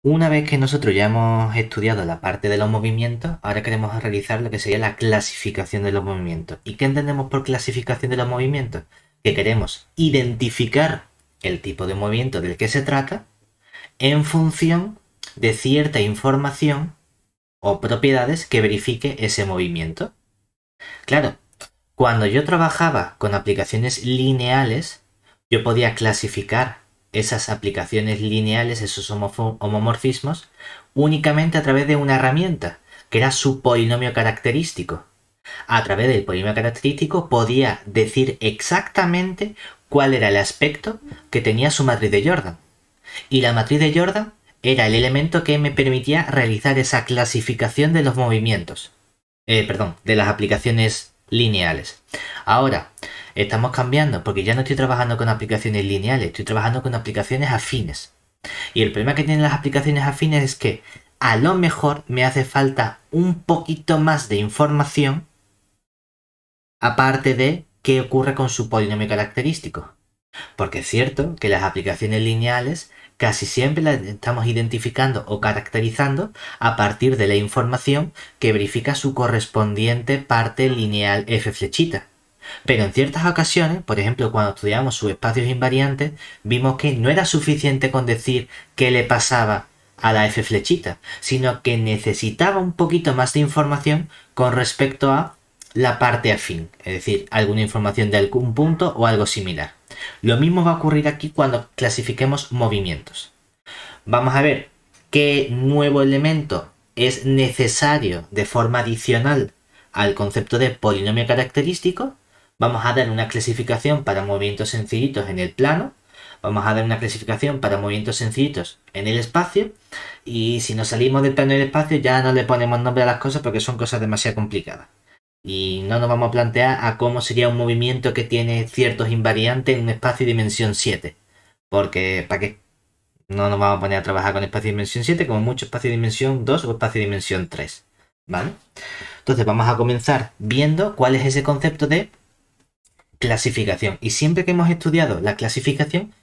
Una vez que nosotros ya hemos estudiado la parte de los movimientos, ahora queremos realizar lo que sería la clasificación de los movimientos. ¿Y qué entendemos por clasificación de los movimientos? Que queremos identificar el tipo de movimiento del que se trata en función de cierta información o propiedades que verifique ese movimiento. Claro, cuando yo trabajaba con aplicaciones lineales, yo podía clasificar esas aplicaciones lineales, esos homomorfismos, únicamente a través de una herramienta, que era su polinomio característico. A través del polinomio característico podía decir exactamente cuál era el aspecto que tenía su matriz de Jordan. Y la matriz de Jordan era el elemento que me permitía realizar esa clasificación de los movimientos. Perdón, de las aplicaciones lineales. Ahora, estamos cambiando porque ya no estoy trabajando con aplicaciones lineales, estoy trabajando con aplicaciones afines. Y el problema que tienen las aplicaciones afines es que a lo mejor me hace falta un poquito más de información aparte de qué ocurre con su polinomio característico. Porque es cierto que las aplicaciones lineales casi siempre las estamos identificando o caracterizando a partir de la información que verifica su correspondiente parte lineal f flechita. Pero en ciertas ocasiones, por ejemplo cuando estudiamos subespacios invariantes, vimos que no era suficiente con decir qué le pasaba a la f flechita, sino que necesitaba un poquito más de información con respecto a la parte afín, es decir, alguna información de algún punto o algo similar. Lo mismo va a ocurrir aquí cuando clasifiquemos movimientos. Vamos a ver qué nuevo elemento es necesario de forma adicional al concepto de polinomio característico. Vamos a dar una clasificación para movimientos sencillitos en el plano. Vamos a dar una clasificación para movimientos sencillitos en el espacio. Y si nos salimos del plano del espacio ya no le ponemos nombre a las cosas porque son cosas demasiado complicadas. Y no nos vamos a plantear a cómo sería un movimiento que tiene ciertos invariantes en un espacio de dimensión 7. Porque, ¿para qué? No nos vamos a poner a trabajar con espacio de dimensión 7, como mucho espacio de dimensión 2 o espacio de dimensión 3. ¿Vale? Entonces vamos a comenzar viendo cuál es ese concepto de clasificación. Y siempre que hemos estudiado la clasificación,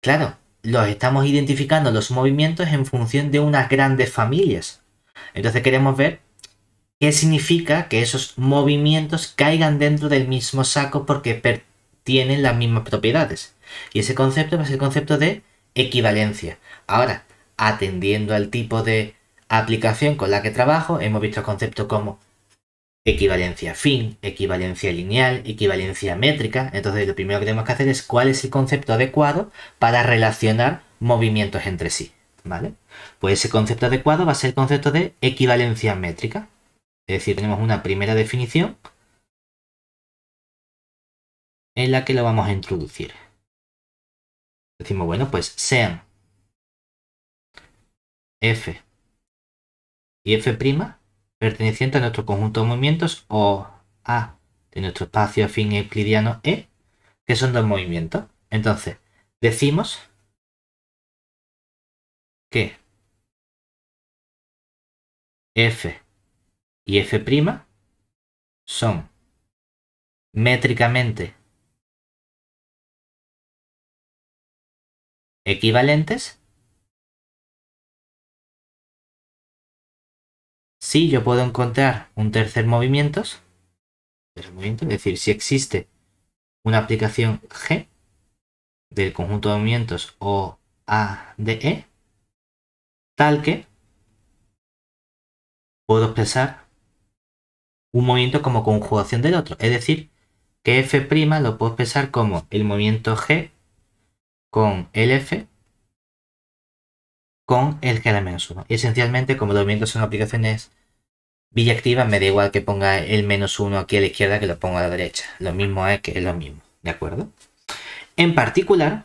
claro, los estamos identificando los movimientos en función de unas grandes familias. Entonces queremos ver qué significa que esos movimientos caigan dentro del mismo saco porque tienen las mismas propiedades. Y ese concepto va a ser el concepto de equivalencia. Ahora, atendiendo al tipo de aplicación con la que trabajo, hemos visto conceptos como equivalencia afín, equivalencia lineal, equivalencia métrica. Entonces, lo primero que tenemos que hacer es cuál es el concepto adecuado para relacionar movimientos entre sí. ¿Vale? Pues ese concepto adecuado va a ser el concepto de equivalencia métrica. Es decir, tenemos una primera definición en la que lo vamos a introducir. Decimos, bueno, pues sean f y f' pertenecientes a nuestro conjunto de movimientos o a de nuestro espacio afín euclidiano E, que son dos movimientos. Entonces, decimos que f y f' son métricamente equivalentes si yo puedo encontrar un tercer movimiento, es decir, si existe una aplicación G del conjunto de movimientos o A de E, tal que puedo expresar un movimiento como conjugación del otro. Es decir, que F' lo puedo expresar como el movimiento G con el F con el G a la menos 1. Y esencialmente, como los movimientos son aplicaciones biyectivas, me da igual que ponga el menos 1 aquí a la izquierda que lo ponga a la derecha. Lo mismo es que es lo mismo. ¿De acuerdo? En particular,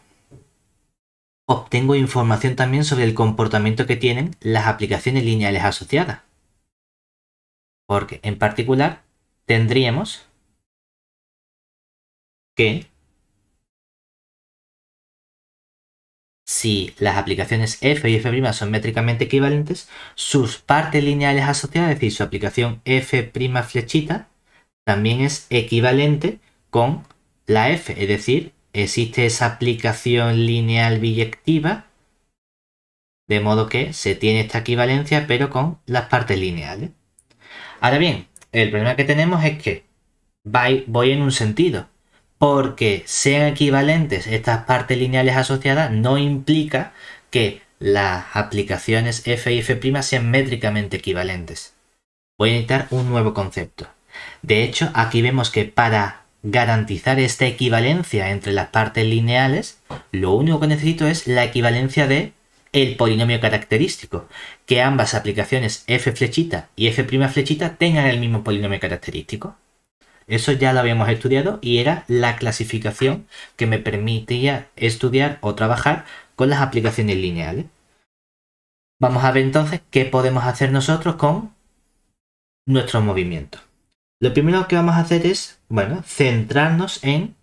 obtengo información también sobre el comportamiento que tienen las aplicaciones lineales asociadas. Porque en particular tendríamos que si las aplicaciones f y f' son métricamente equivalentes, sus partes lineales asociadas, es decir, su aplicación f' flechita, también es equivalente con la f, es decir, existe esa aplicación lineal biyectiva De modo que se tiene esta equivalencia pero con las partes lineales. Ahora bien, el problema que tenemos es que voy en un sentido. Porque sean equivalentes estas partes lineales asociadas no implica que las aplicaciones f y f' sean métricamente equivalentes. Voy a necesitar un nuevo concepto. De hecho, aquí vemos que para garantizar esta equivalencia entre las partes lineales, lo único que necesito es la equivalencia de el polinomio característico, que ambas aplicaciones f flechita y f' flechita tengan el mismo polinomio característico. Eso ya lo habíamos estudiado y era la clasificación que me permitía estudiar o trabajar con las aplicaciones lineales. Vamos a ver entonces qué podemos hacer nosotros con nuestros movimientos. Lo primero que vamos a hacer es, centrarnos en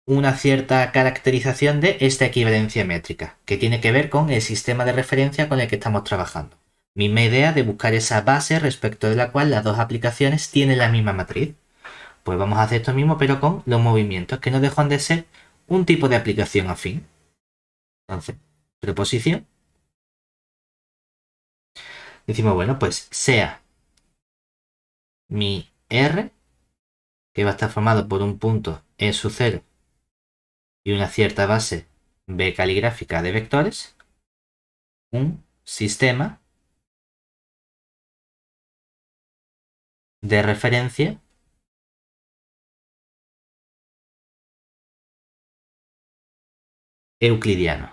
una cierta caracterización de esta equivalencia métrica, que tiene que ver con el sistema de referencia con el que estamos trabajando. Misma idea de buscar esa base respecto de la cual las dos aplicaciones tienen la misma matriz. Pues vamos a hacer esto mismo, pero con los movimientos, que no dejan de ser un tipo de aplicación afín. Entonces, preposición. Decimos, pues sea mi R, que va a estar formado por un punto E sub 0 y una cierta base B caligráfica de vectores, un sistema de referencia euclidiano.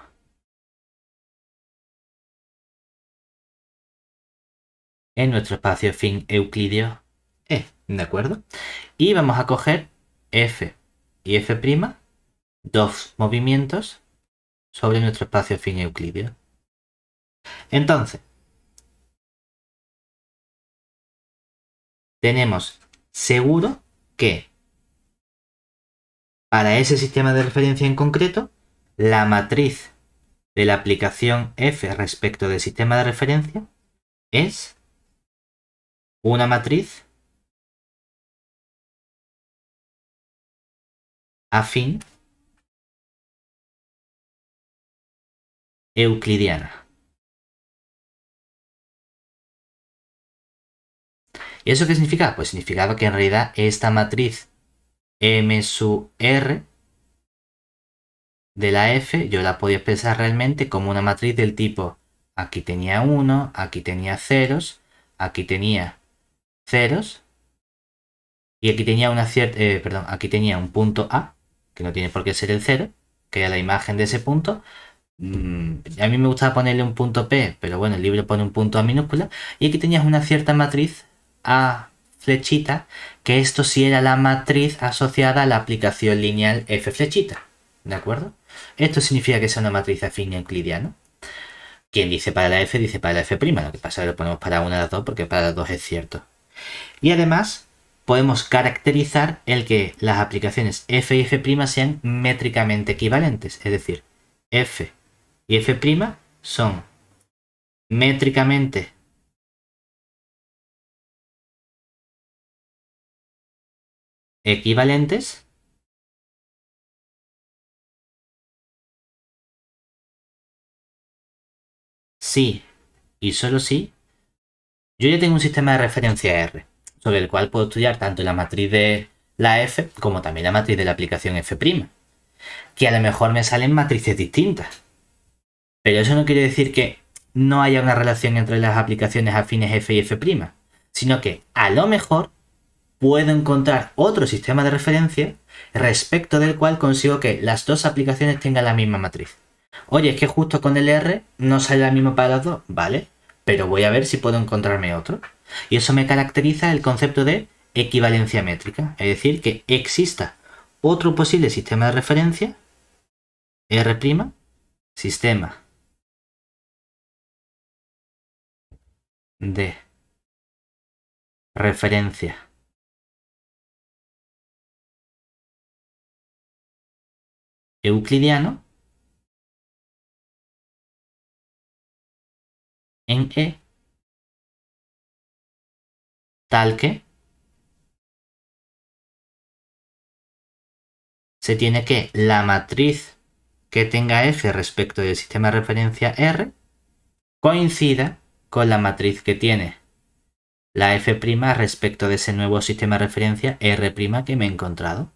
En nuestro espacio afín euclídeo E, ¿de acuerdo? Y vamos a coger F y F', dos movimientos sobre nuestro espacio afín euclídeo. Entonces, tenemos seguro que para ese sistema de referencia en concreto, la matriz de la aplicación f respecto del sistema de referencia es una matriz afín euclidiana. ¿Y eso qué significa? Pues significaba que en realidad esta matriz M sub R de la F yo la podía expresar realmente como una matriz del tipo aquí tenía 1, aquí tenía ceros, aquí tenía ceros y aquí tenía aquí tenía un punto A, que no tiene por qué ser el 0, que era la imagen de ese punto. A mí me gustaba ponerle un punto P, pero bueno, el libro pone un punto A minúscula. Y aquí tenías una cierta matriz A flechita, que esto sí era la matriz asociada a la aplicación lineal F flechita. ¿De acuerdo? Esto significa que es una matriz afín euclidiana. Quien dice para la F, dice para la F'. Lo que pasa es que lo ponemos para una de las dos porque para las dos es cierto. Y además podemos caracterizar el que las aplicaciones F y F' sean métricamente equivalentes. Es decir, F y F' son métricamente equivalentes si y solo si yo ya tengo un sistema de referencia R, sobre el cual puedo estudiar tanto la matriz de la F como también la matriz de la aplicación F', que a lo mejor me salen matrices distintas. Pero eso no quiere decir que no haya una relación entre las aplicaciones afines F y F', sino que a lo mejor puedo encontrar otro sistema de referencia respecto del cual consigo que las dos aplicaciones tengan la misma matriz. Oye, es que justo con el R no sale la misma para las dos, vale, pero voy a ver si puedo encontrarme otro. Y eso me caracteriza el concepto de equivalencia métrica, es decir, que exista otro posible sistema de referencia, R', sistema de referencia euclidiano en E tal que se tiene que la matriz que tenga F respecto del sistema de referencia R coincida con la matriz que tiene la f' respecto de ese nuevo sistema de referencia R' que me he encontrado.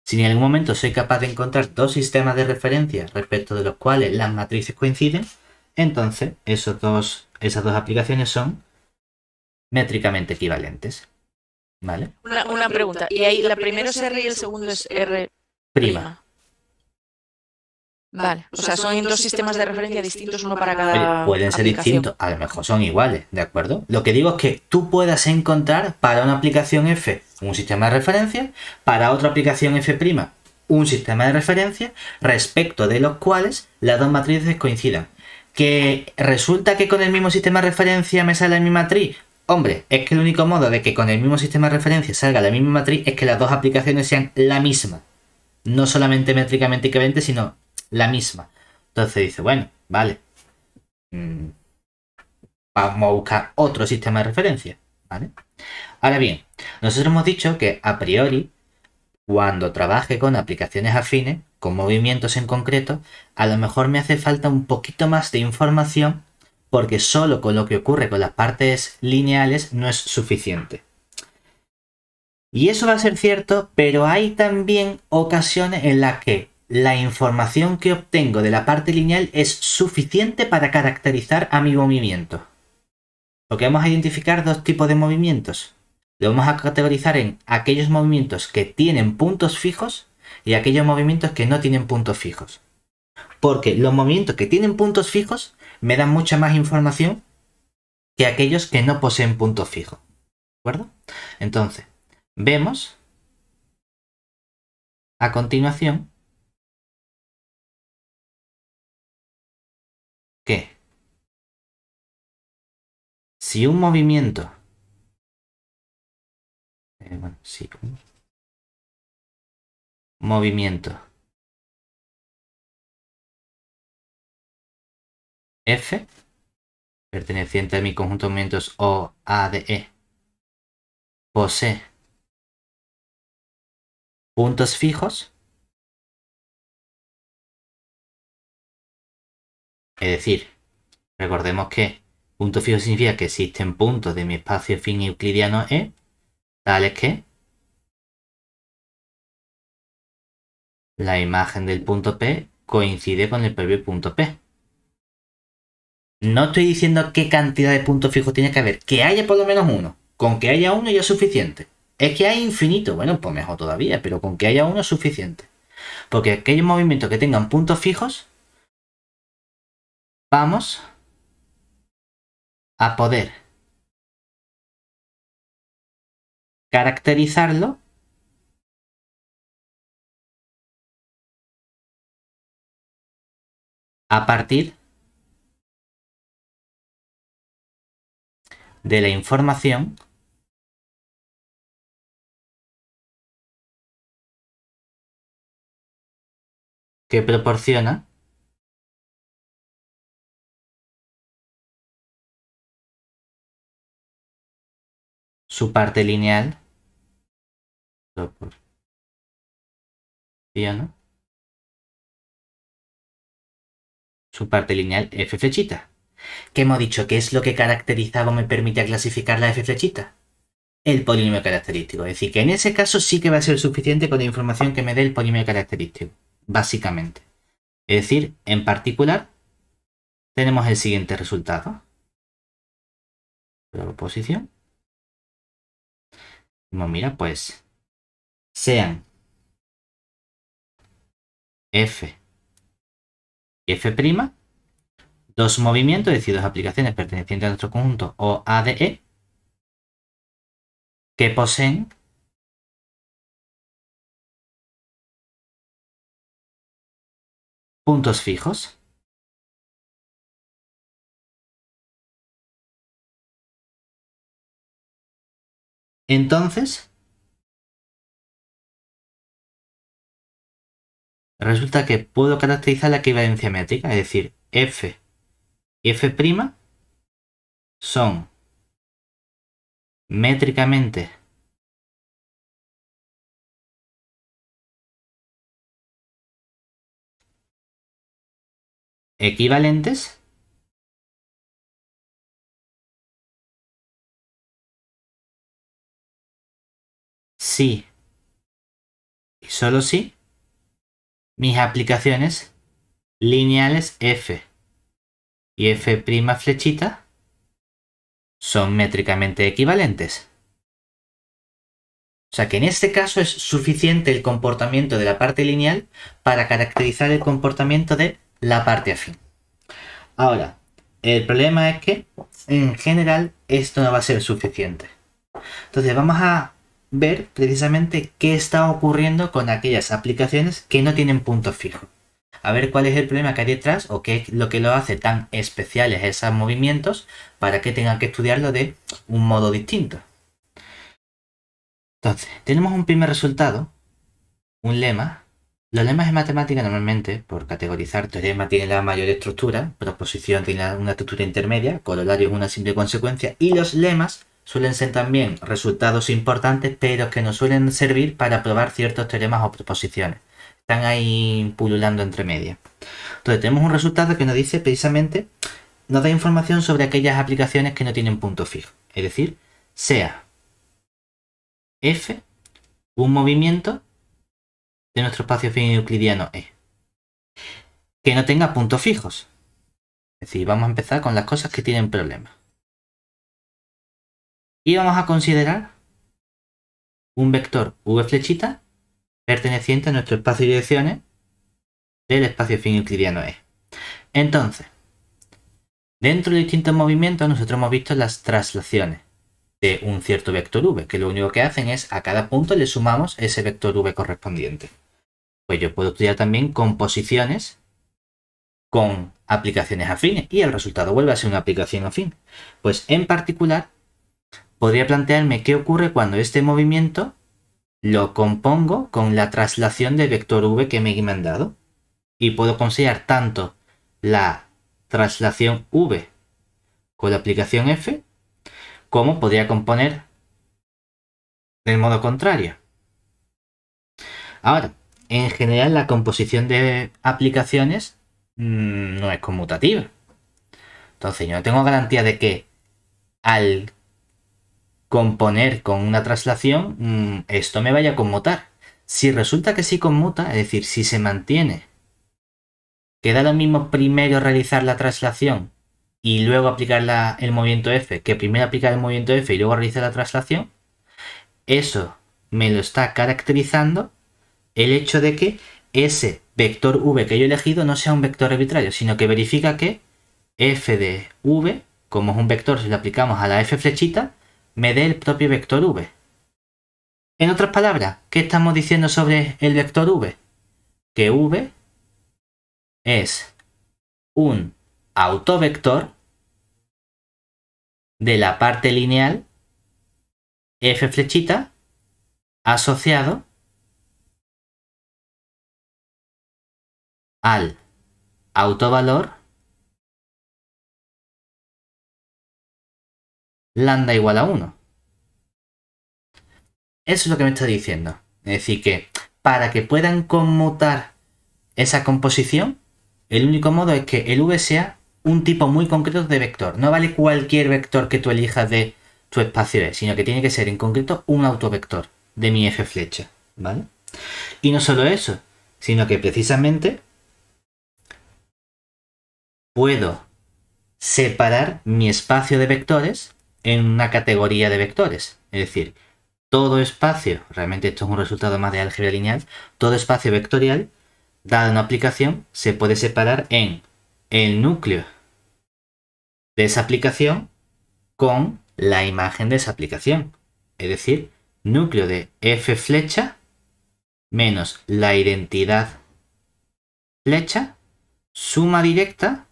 Si en algún momento soy capaz de encontrar dos sistemas de referencia respecto de los cuales las matrices coinciden, entonces esas dos aplicaciones son métricamente equivalentes. ¿Vale? Una pregunta. ¿Y ahí la primera es R y el segundo es R'? Prima. Vale, o sea, son dos sistemas de referencia distintos, uno para Oye, cada pueden ser aplicación. distintos, a lo mejor son iguales, ¿de acuerdo? Lo que digo es que tú puedas encontrar para una aplicación F un sistema de referencia, para otra aplicación F' un sistema de referencia respecto de los cuales las dos matrices coincidan. ¿Que resulta que con el mismo sistema de referencia me sale la misma matriz? Hombre, es que el único modo de que con el mismo sistema de referencia salga la misma matriz es que las dos aplicaciones sean la misma. No solamente métricamente equivalente, sino la misma. Entonces dice, bueno, vale. Vamos a buscar otro sistema de referencia. ¿Vale? Ahora bien, nosotros hemos dicho que a priori, cuando trabaje con aplicaciones afines, con movimientos en concreto, a lo mejor me hace falta un poquito más de información porque solo con lo que ocurre con las partes lineales no es suficiente. Y eso va a ser cierto, pero hay también ocasiones en las que la información que obtengo de la parte lineal es suficiente para caracterizar a mi movimiento. Porque vamos a identificar dos tipos de movimientos. Lo vamos a categorizar en aquellos movimientos que tienen puntos fijos y aquellos movimientos que no tienen puntos fijos. Porque los movimientos que tienen puntos fijos me dan mucha más información que aquellos que no poseen puntos fijos. ¿De acuerdo? Entonces, vemos a continuación que si un movimiento si un movimiento F perteneciente a mi conjunto de movimientos O, A, D, E posee puntos fijos, es decir, recordemos que punto fijo significa que existen puntos de mi espacio afín euclidiano E, tales que la imagen del punto P coincide con el propio punto P. No estoy diciendo qué cantidad de puntos fijos tiene que haber, que haya por lo menos uno. Con que haya uno ya es suficiente. Es que hay infinito, bueno, pues mejor todavía, pero con que haya uno es suficiente. Porque aquellos movimientos que tengan puntos fijos, vamos a poder caracterizarlo a partir de la información que proporciona su parte lineal, proporciona su parte lineal f flechita. ¿Qué hemos dicho? ¿Qué es lo que caracterizaba o me permite clasificar la f flechita? El polinomio característico. Es decir, que en ese caso sí que va a ser suficiente con la información que me dé el polinomio característico, básicamente. Es decir, en particular, tenemos el siguiente resultado. Proposición. Mira, pues, sean f y f', dos movimientos, es decir, dos aplicaciones pertenecientes a nuestro conjunto o ADE, que poseen puntos fijos. Entonces, resulta que puedo caracterizar la equivalencia métrica, es decir, f y f' son métricamente equivalentes si y solo si mis aplicaciones lineales f y f' flechita son métricamente equivalentes. O sea que en este caso es suficiente el comportamiento de la parte lineal para caracterizar el comportamiento de la parte afín. Ahora, el problema es que en general esto no va a ser suficiente. Entonces vamos a ver precisamente qué está ocurriendo con aquellas aplicaciones que no tienen punto fijo. A ver cuál es el problema que hay detrás o qué es lo que lo hace tan especiales esos movimientos para que tengan que estudiarlo de un modo distinto. Entonces, tenemos un primer resultado, un lema. Los lemas en matemática normalmente, por categorizar, teorema tiene la mayor estructura, proposición tiene una estructura intermedia, corolario es una simple consecuencia, y los lemas suelen ser también resultados importantes, pero que nos suelen servir para probar ciertos teoremas o proposiciones. Están ahí pululando entre medias. Entonces tenemos un resultado que nos dice precisamente, nos da información sobre aquellas aplicaciones que no tienen punto fijo. Es decir, sea f un movimiento de nuestro espacio afín euclidiano E, que no tenga puntos fijos. Es decir, vamos a empezar con las cosas que tienen problemas. Y vamos a considerar un vector v flechita perteneciente a nuestro espacio de direcciones del espacio afín euclidiano E. Entonces, dentro de distintos movimientos nosotros hemos visto las traslaciones de un cierto vector v, que lo único que hacen es a cada punto le sumamos ese vector v correspondiente. Pues yo puedo estudiar también composiciones con aplicaciones afines y el resultado vuelve a ser una aplicación afín. Pues en particular podría plantearme qué ocurre cuando este movimiento lo compongo con la traslación del vector v que me han dado. Y puedo considerar tanto la traslación v con la aplicación f como podría componer del modo contrario. Ahora, en general la composición de aplicaciones no es conmutativa. Entonces yo no tengo garantía de que al componer con una traslación esto me vaya a conmutar. Si resulta que sí conmuta, es decir, si se mantiene, queda lo mismo primero realizar la traslación y luego aplicar el movimiento f, que primero aplicar el movimiento f y luego realizar la traslación, eso me lo está caracterizando el hecho de que ese vector v que yo he elegido no sea un vector arbitrario, sino que verifica que f de v, como es un vector, si lo aplicamos a la f flechita, me dé el propio vector v. En otras palabras, ¿qué estamos diciendo sobre el vector v? Que v es un autovector de la parte lineal f flechita asociado al autovalor lambda igual a 1. Eso es lo que me está diciendo. Es decir, que para que puedan conmutar esa composición, el único modo es que el v sea un tipo muy concreto de vector. No vale cualquier vector que tú elijas de tu espacio E, sino que tiene que ser en concreto un autovector de mi f flecha, ¿vale? Y no solo eso, sino que precisamente puedo separar mi espacio de vectores en una categoría de vectores. Es decir, todo espacio, realmente esto es un resultado más de álgebra lineal, todo espacio vectorial, dada una aplicación, se puede separar en el núcleo de esa aplicación con la imagen de esa aplicación. Es decir, núcleo de f flecha menos la identidad flecha, suma directa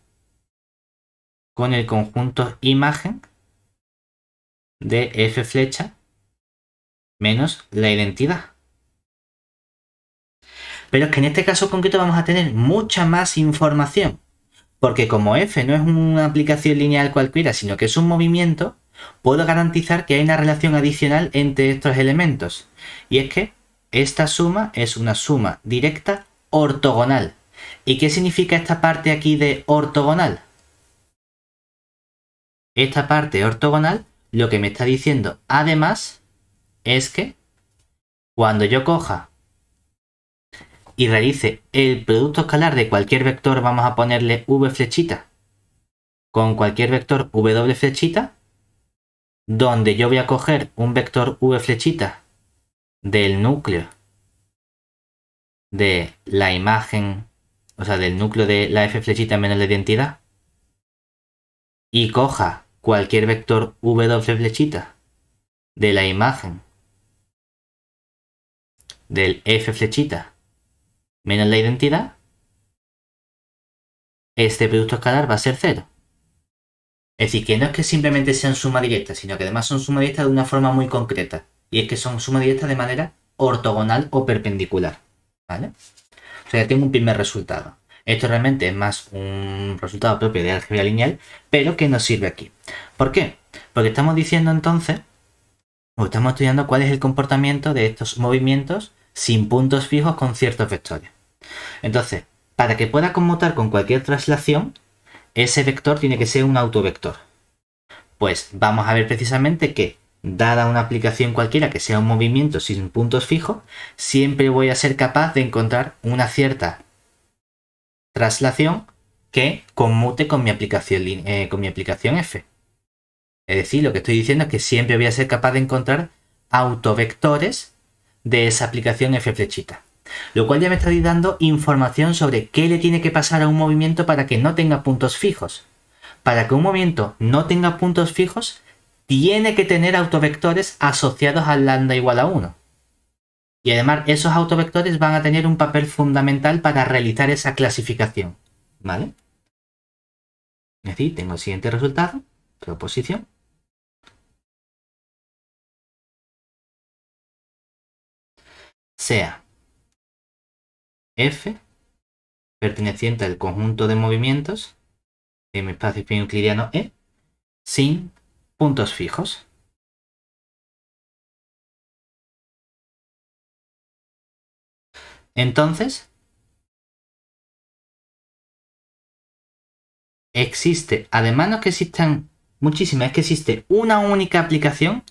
con el conjunto imagen de f flecha menos la identidad. Pero es que en este caso concreto vamos a tener mucha más información, porque como f no es una aplicación lineal cualquiera, sino que es un movimiento, puedo garantizar que hay una relación adicional entre estos elementos, y es que esta suma es una suma directa ortogonal. ¿Y qué significa esta parte aquí de ortogonal? Esta parte ortogonal lo que me está diciendo además es que Cuando yo coja y realice el producto escalar de cualquier vector, vamos a ponerle v flechita, con cualquier vector w flechita, donde yo voy a coger un vector v flechita del núcleo de la imagen, o sea, del núcleo de la f flechita menos la identidad, y coja cualquier vector w flechita de la imagen del f flechita menos la identidad, este producto escalar va a ser 0. Es decir, que no es que simplemente sean suma directa, sino que además son suma directa de una forma muy concreta. Y es que son suma directa de manera ortogonal o perpendicular. ¿Vale? O sea, ya tengo un primer resultado. Esto realmente es más un resultado propio de álgebra lineal, pero que nos sirve aquí. ¿Por qué? Porque estamos diciendo entonces, o estamos estudiando cuál es el comportamiento de estos movimientos sin puntos fijos con ciertos vectores. Entonces, para que pueda conmutar con cualquier traslación, ese vector tiene que ser un autovector. Pues vamos a ver precisamente que, dada una aplicación cualquiera que sea un movimiento sin puntos fijos, siempre voy a ser capaz de encontrar una cierta traslación que conmute con mi aplicación f. Es decir, lo que estoy diciendo es que siempre voy a ser capaz de encontrar autovectores de esa aplicación f flechita. Lo cual ya me está dando información sobre qué le tiene que pasar a un movimiento para que no tenga puntos fijos. Para que un movimiento no tenga puntos fijos, tiene que tener autovectores asociados al lambda igual a 1. Y además esos autovectores van a tener un papel fundamental para realizar esa clasificación. ¿Vale? Es decir, tengo el siguiente resultado, proposición. Sea f perteneciente al conjunto de movimientos de mi espacio espín euclidiano E sin puntos fijos. Entonces, existe, además no es que existan muchísimas, es que existe una única aplicación,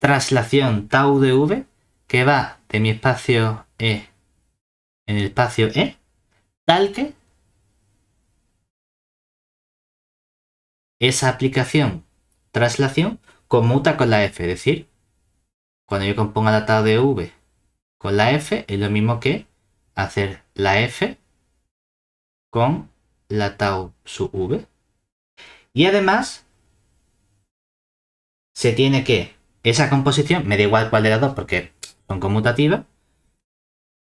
traslación tau de v, que va de mi espacio E en el espacio E, tal que esa aplicación, traslación, conmuta con la f. Es decir, cuando yo componga la tau de v con la f, es lo mismo que hacer la f con la tau sub v. Y además, se tiene que, esa composición, me da igual cuál de las dos porque son conmutativas,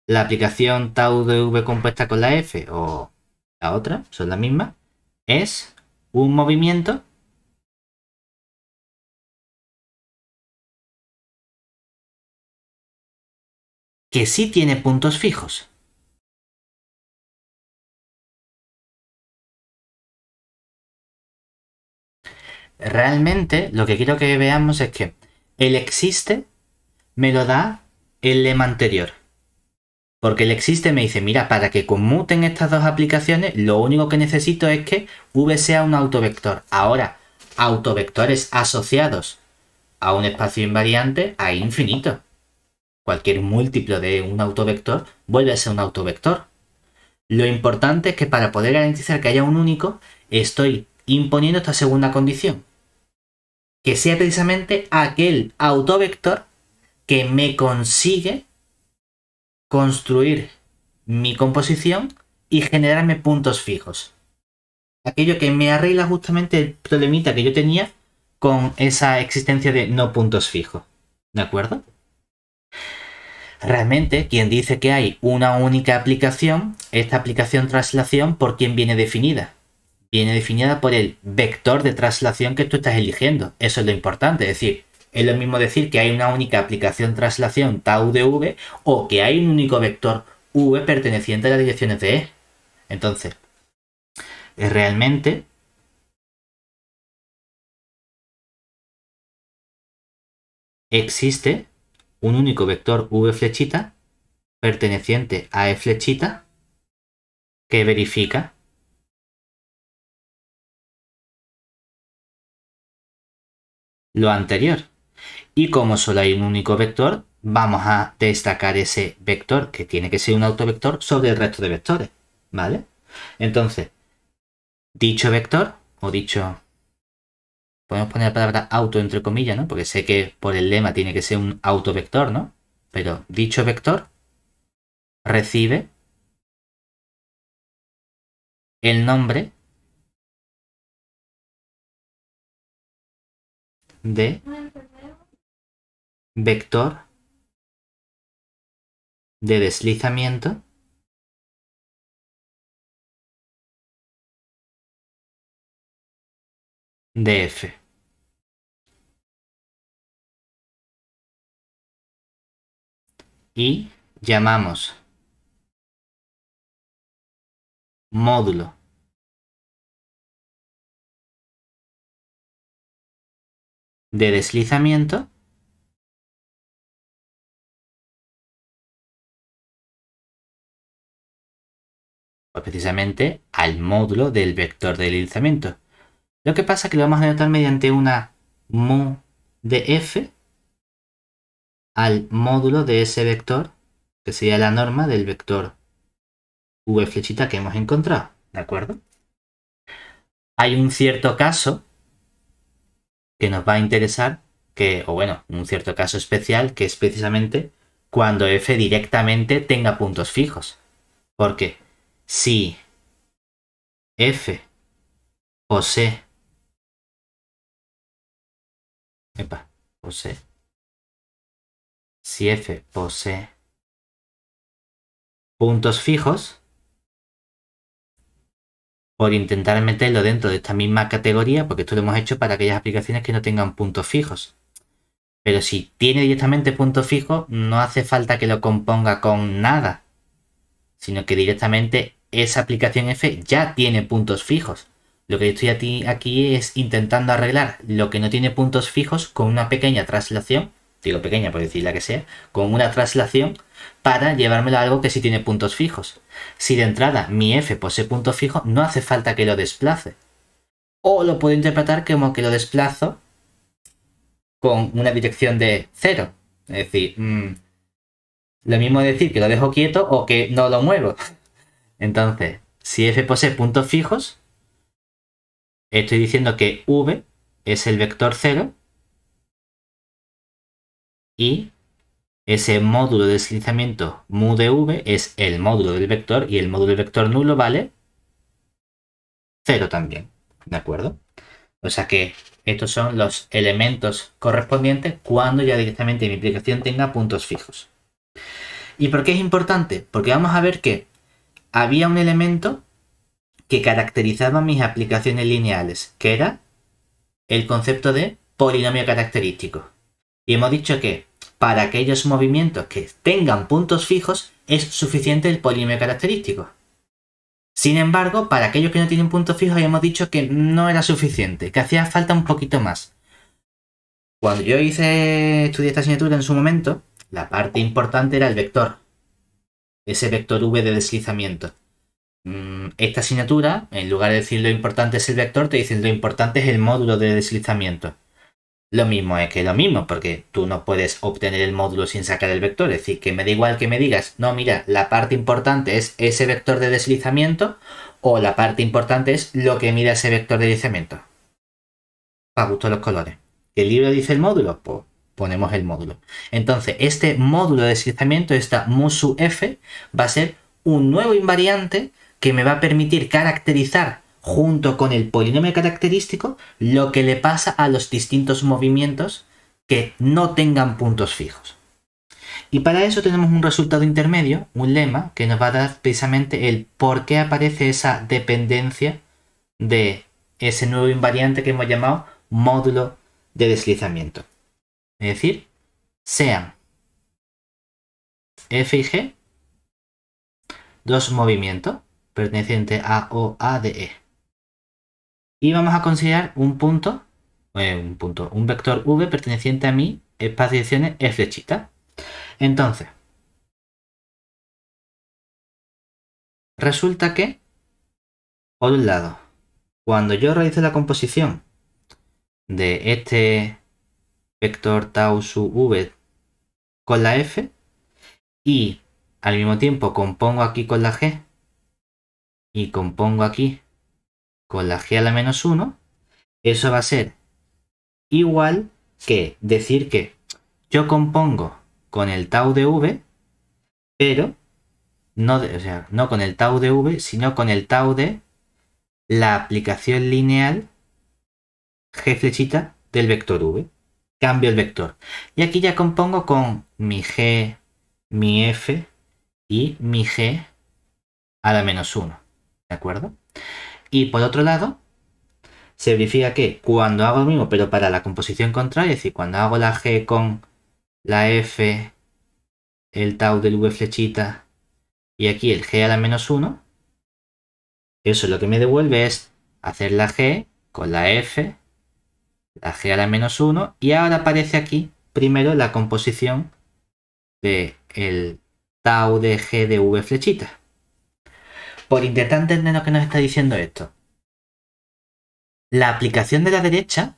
la aplicación tau de v compuesta con la f o la otra, son las mismas, es un movimiento que sí tiene puntos fijos. Realmente lo que quiero que veamos es que el existe me lo da el lema anterior. Porque el existe me dice, mira, para que conmuten estas dos aplicaciones, lo único que necesito es que v sea un autovector. Ahora, autovectores asociados a un espacio invariante hay infinito. Cualquier múltiplo de un autovector vuelve a ser un autovector. Lo importante es que para poder garantizar que haya un único, estoy imponiendo esta segunda condición. Que sea precisamente aquel autovector que me consigue construir mi composición y generarme puntos fijos. Aquello que me arregla justamente el problemita que yo tenía con esa existencia de no puntos fijos. ¿De acuerdo? Realmente, quien dice que hay una única aplicación, esta aplicación traslación, ¿por quién viene definida? Viene definida por el vector de traslación que tú estás eligiendo. Eso es lo importante. Es decir, es lo mismo decir que hay una única aplicación traslación tau de v o que hay un único vector v perteneciente a las direcciones de E. Entonces, realmente existe un único vector v flechita perteneciente a E flechita que verifica lo anterior. Y como solo hay un único vector, vamos a destacar ese vector, que tiene que ser un autovector, sobre el resto de vectores, ¿vale? Entonces, dicho vector, o dicho... Podemos poner la palabra auto entre comillas, ¿no? Porque sé que por el lema tiene que ser un autovector, ¿no? Pero dicho vector recibe el nombre de vector de deslizamiento de F. Y llamamos módulo de deslizamiento pues precisamente al módulo del vector de deslizamiento. Lo que pasa es que lo vamos a denotar mediante una mu de F al módulo de ese vector, que sería la norma del vector v flechita que hemos encontrado, ¿de acuerdo? Hay un cierto caso que nos va a interesar, o bueno, un cierto caso especial, que es precisamente cuando f directamente tenga puntos fijos. Porque si f posee, si f posee puntos fijos, por intentar meterlo dentro de esta misma categoría, porque esto lo hemos hecho para aquellas aplicaciones que no tengan puntos fijos. Pero si tiene directamente puntos fijos, no hace falta que lo componga con nada, sino que directamente esa aplicación F ya tiene puntos fijos. Lo que estoy aquí es intentando arreglar lo que no tiene puntos fijos con una pequeña traslación, digo pequeña por decir la que sea, con una traslación para llevármelo a algo que sí tiene puntos fijos. Si de entrada mi f posee puntos fijos, no hace falta que lo desplace. O lo puedo interpretar como que lo desplazo con una dirección de 0. Es decir, lo mismo es decir que lo dejo quieto o que no lo muevo. Entonces, si f posee puntos fijos, estoy diciendo que v es el vector 0 y ese módulo de deslizamiento mu de v es el módulo del vector y el módulo del vector nulo vale 0 también, ¿de acuerdo? O sea que estos son los elementos correspondientes cuando ya directamente mi aplicación tenga puntos fijos. ¿Y por qué es importante? Porque vamos a ver que había un elemento que caracterizaba mis aplicaciones lineales, que era el concepto de polinomio característico. Y hemos dicho que para aquellos movimientos que tengan puntos fijos es suficiente el polinomio característico. Sin embargo, para aquellos que no tienen puntos fijos hemos dicho que no era suficiente, que hacía falta un poquito más. Cuando yo estudié esta asignatura en su momento, la parte importante era el vector, ese vector v de deslizamiento. Esta asignatura, en lugar de decir lo importante es el vector, te dicen lo importante es el módulo de deslizamiento. Lo mismo es que lo mismo, porque tú no puedes obtener el módulo sin sacar el vector. Es decir, que me da igual que me digas, no, mira, la parte importante es ese vector de deslizamiento, o la parte importante es lo que mide ese vector de deslizamiento. Para gusto los colores. ¿El libro dice el módulo? Pues ponemos el módulo. Entonces, este módulo de deslizamiento, esta mu sub f, va a ser un nuevo invariante que me va a permitir caracterizar junto con el polinomio característico lo que le pasa a los distintos movimientos que no tengan puntos fijos. Y para eso tenemos un resultado intermedio, un lema, que nos va a dar precisamente el por qué aparece esa dependencia de ese nuevo invariante que hemos llamado módulo de deslizamiento. Es decir, sean f y g dos movimientos pertenecientes a o a de e. Y vamos a considerar un vector v perteneciente a mi espacio de direcciones e flechita. Entonces, resulta que, por un lado, cuando yo realizo la composición de este vector tau sub v con la F y al mismo tiempo compongo aquí con la G y compongo aquí con la G a la menos 1, eso va a ser igual que decir que yo compongo con el tau de V, pero no, no con el tau de V, sino con el tau de la aplicación lineal G flechita del vector V. Cambio el vector. Y aquí ya compongo con mi G, mi F y mi G a la menos 1. ¿De acuerdo? Y por otro lado, se verifica que cuando hago lo mismo, pero para la composición contraria, es decir, cuando hago la G con la F, el tau del V flechita y aquí el G a la menos 1, eso lo que me devuelve es hacer la G con la F, la G a la menos 1, y ahora aparece aquí primero la composición de el tau de G de V flechita. Por intentar entender lo que nos está diciendo esto, la aplicación de la derecha,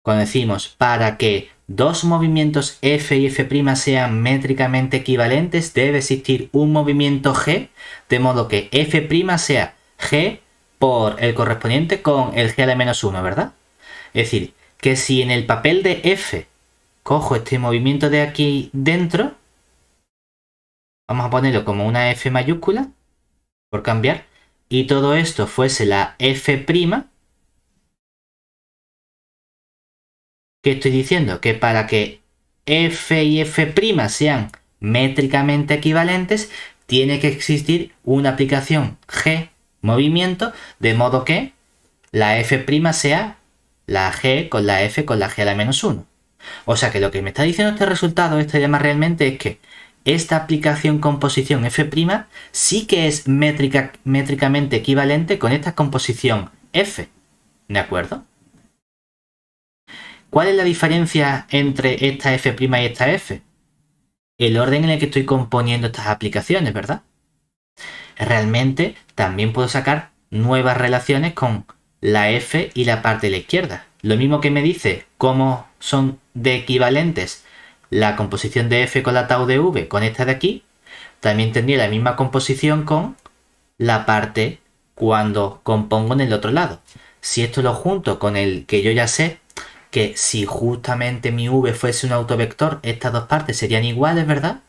cuando decimos para que dos movimientos F y F' sean métricamente equivalentes, debe existir un movimiento G, de modo que F' sea G por el correspondiente con el G a la menos 1, ¿verdad? Es decir, que si en el papel de F cojo este movimiento de aquí dentro, vamos a ponerlo como una F mayúscula, por cambiar, y todo esto fuese la F', ¿qué estoy diciendo? Que para que F y F' sean métricamente equivalentes, tiene que existir una aplicación G movimiento, de modo que la F' sea la G con la F con la G a la menos 1. O sea que lo que me está diciendo este resultado, este lema realmente, es que esta aplicación composición F' sí que es métricamente equivalente con esta composición F. ¿De acuerdo? ¿Cuál es la diferencia entre esta F' y esta F? El orden en el que estoy componiendo estas aplicaciones, ¿verdad? Realmente también puedo sacar nuevas relaciones con la F y la parte de la izquierda. Lo mismo que me dice cómo son de equivalentes la composición de F con la tau de V con esta de aquí, también tendría la misma composición con la parte cuando compongo en el otro lado. Si esto lo junto con el que yo ya sé que si justamente mi V fuese un autovector, estas dos partes serían iguales, ¿verdad?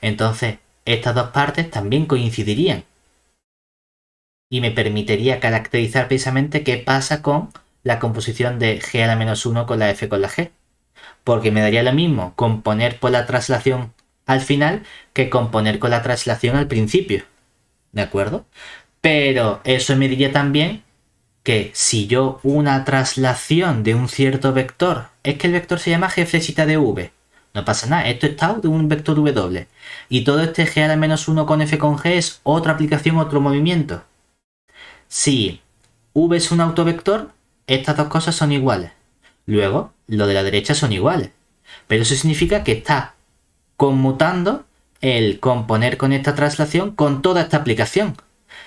Entonces, estas dos partes también coincidirían. Y me permitiría caracterizar precisamente qué pasa con la composición de G a la menos 1 con la F con la G. Porque me daría lo mismo componer por la traslación al final que componer con la traslación al principio. ¿De acuerdo? Pero eso me diría también que si yo una traslación de un cierto vector, es que el vector se llama G flechita de V, no pasa nada, esto es tau de un vector W, y todo este G a la menos 1 con F con G es otra aplicación, otro movimiento. Si V es un autovector, estas dos cosas son iguales. Luego, lo de la derecha son iguales. Pero eso significa que está conmutando el componer con esta traslación con toda esta aplicación.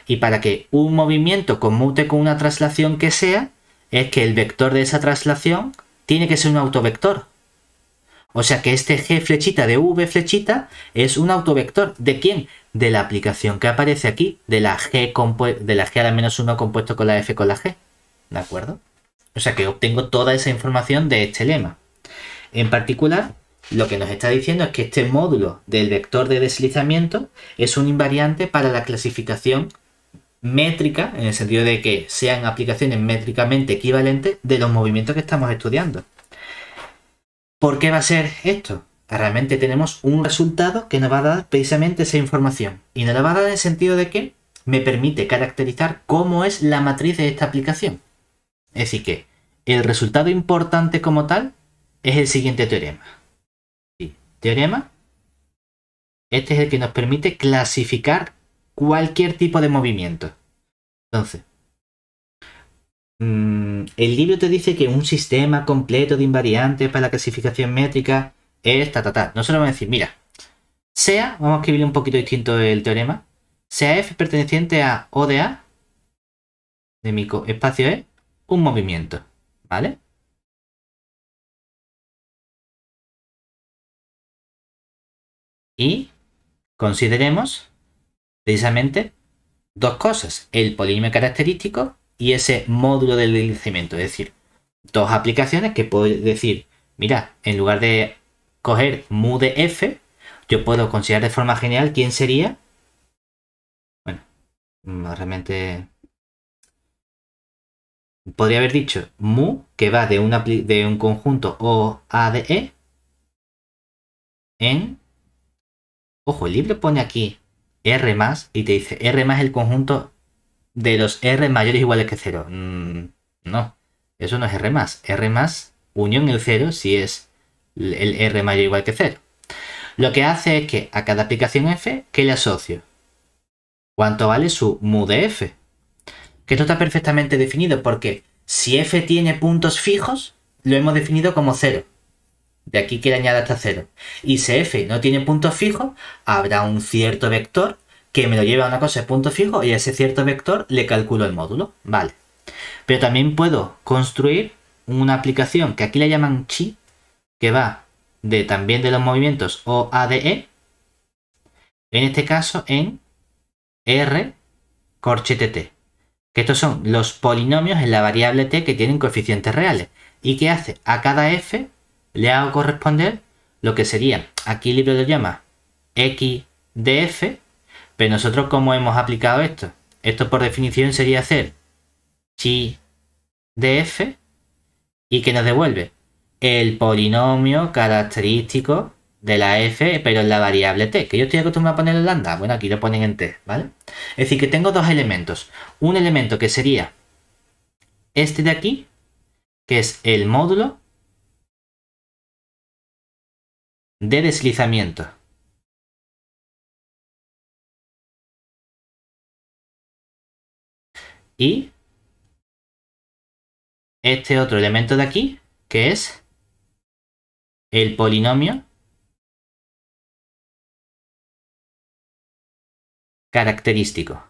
Y para que un movimiento conmute con una traslación que sea, es que el vector de esa traslación tiene que ser un autovector. O sea que este G flechita de V flechita es un autovector. ¿De quién? De la aplicación que aparece aquí, de la G a la menos 1 compuesto con la F con la G. ¿De acuerdo? O sea que obtengo toda esa información de este lema. En particular, lo que nos está diciendo es que este módulo del vector de deslizamiento es un invariante para la clasificación métrica, en el sentido de que sean aplicaciones métricamente equivalentes de los movimientos que estamos estudiando. ¿Por qué va a ser esto? Realmente tenemos un resultado que nos va a dar precisamente esa información. Y nos la va a dar en el sentido de que me permite caracterizar cómo es la matriz de esta aplicación. Es decir que el resultado importante como tal es el siguiente teorema. ¿Sí? Teorema. Este es el que nos permite clasificar cualquier tipo de movimiento. Entonces, el libro te dice que un sistema completo de invariantes para la clasificación métrica es ta. Nosotros vamos a decir, mira, sea, vamos a escribir un poquito distinto el teorema, sea F perteneciente a O de A, de mi espacio E, un movimiento, ¿vale? Y consideremos precisamente dos cosas, el polinomio característico y ese módulo del deslizamiento, es decir, dos aplicaciones que puedo decir, mira, en lugar de coger mu de f, yo puedo considerar de forma general quién sería, bueno, realmente podría haber dicho mu, que va de un conjunto O A de E, en, ojo, el libro pone aquí R más y te dice R más el conjunto de los R mayores o iguales que 0. No, eso no es R más. R más unión el 0 si es el R mayor o igual que 0. Lo que hace es que a cada aplicación f, ¿qué le asocio? ¿Cuánto vale su mu de f? Que esto está perfectamente definido porque si f tiene puntos fijos, lo hemos definido como 0. De aquí que le añada hasta 0. Y si f no tiene puntos fijos, habrá un cierto vector que me lo lleva a una cosa de puntos fijos y a ese cierto vector le calculo el módulo. Vale. Pero también puedo construir una aplicación que aquí le llaman chi, que va también de los movimientos O, A, de E, en este caso en R corchete t, que estos son los polinomios en la variable t que tienen coeficientes reales. ¿Y qué hace? A cada f le hago corresponder lo que sería, aquí el libro lo llama x de f, pero nosotros ¿cómo hemos aplicado esto? Esto por definición sería hacer chi de f y que nos devuelve el polinomio característico de la f, pero en la variable t, que yo estoy acostumbrado a poner en lambda. Bueno, aquí lo ponen en t, ¿vale? Es decir, que tengo dos elementos. Un elemento que sería este de aquí, que es el módulo de deslizamiento. Y este otro elemento de aquí, que es el polinomio característico.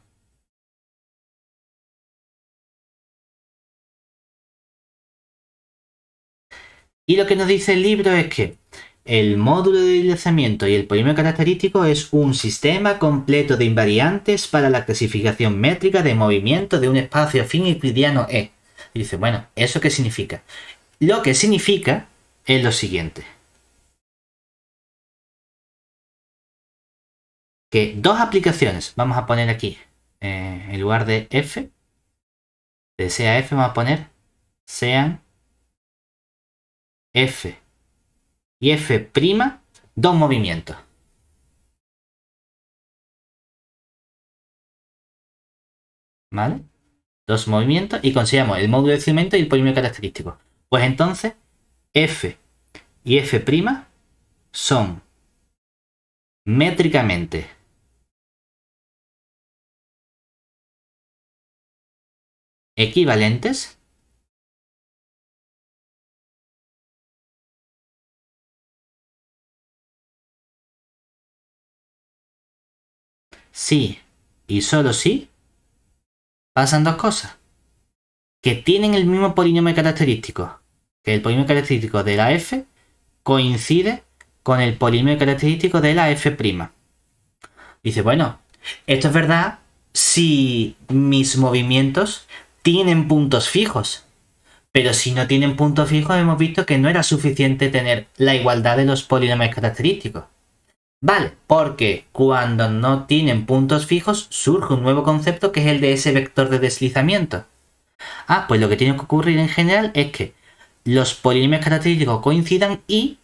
Y lo que nos dice el libro es que el módulo de deslizamiento y el polinomio característico es un sistema completo de invariantes para la clasificación métrica de movimiento de un espacio afín euclidiano E. Y dice, bueno, ¿eso qué significa? Lo que significa es lo siguiente. Que dos aplicaciones, vamos a poner aquí, en lugar de f, de sea f, vamos a poner sean f y f', dos movimientos. ¿Vale? Dos movimientos y consideramos el módulo de deslizamiento y el polinomio característico. Pues entonces, f y f' son métricamente equivalentes si y solo si pasan dos cosas, que tienen el mismo polinomio característico, que el polinomio característico de la f coincide con el polinomio característico de la f'. Dice, bueno, esto es verdad si mis movimientos tienen puntos fijos, pero si no tienen puntos fijos hemos visto que no era suficiente tener la igualdad de los polinomios característicos. Vale, porque cuando no tienen puntos fijos surge un nuevo concepto que es el de ese vector de deslizamiento. Ah, pues lo que tiene que ocurrir en general es que los polinomios característicos coincidan y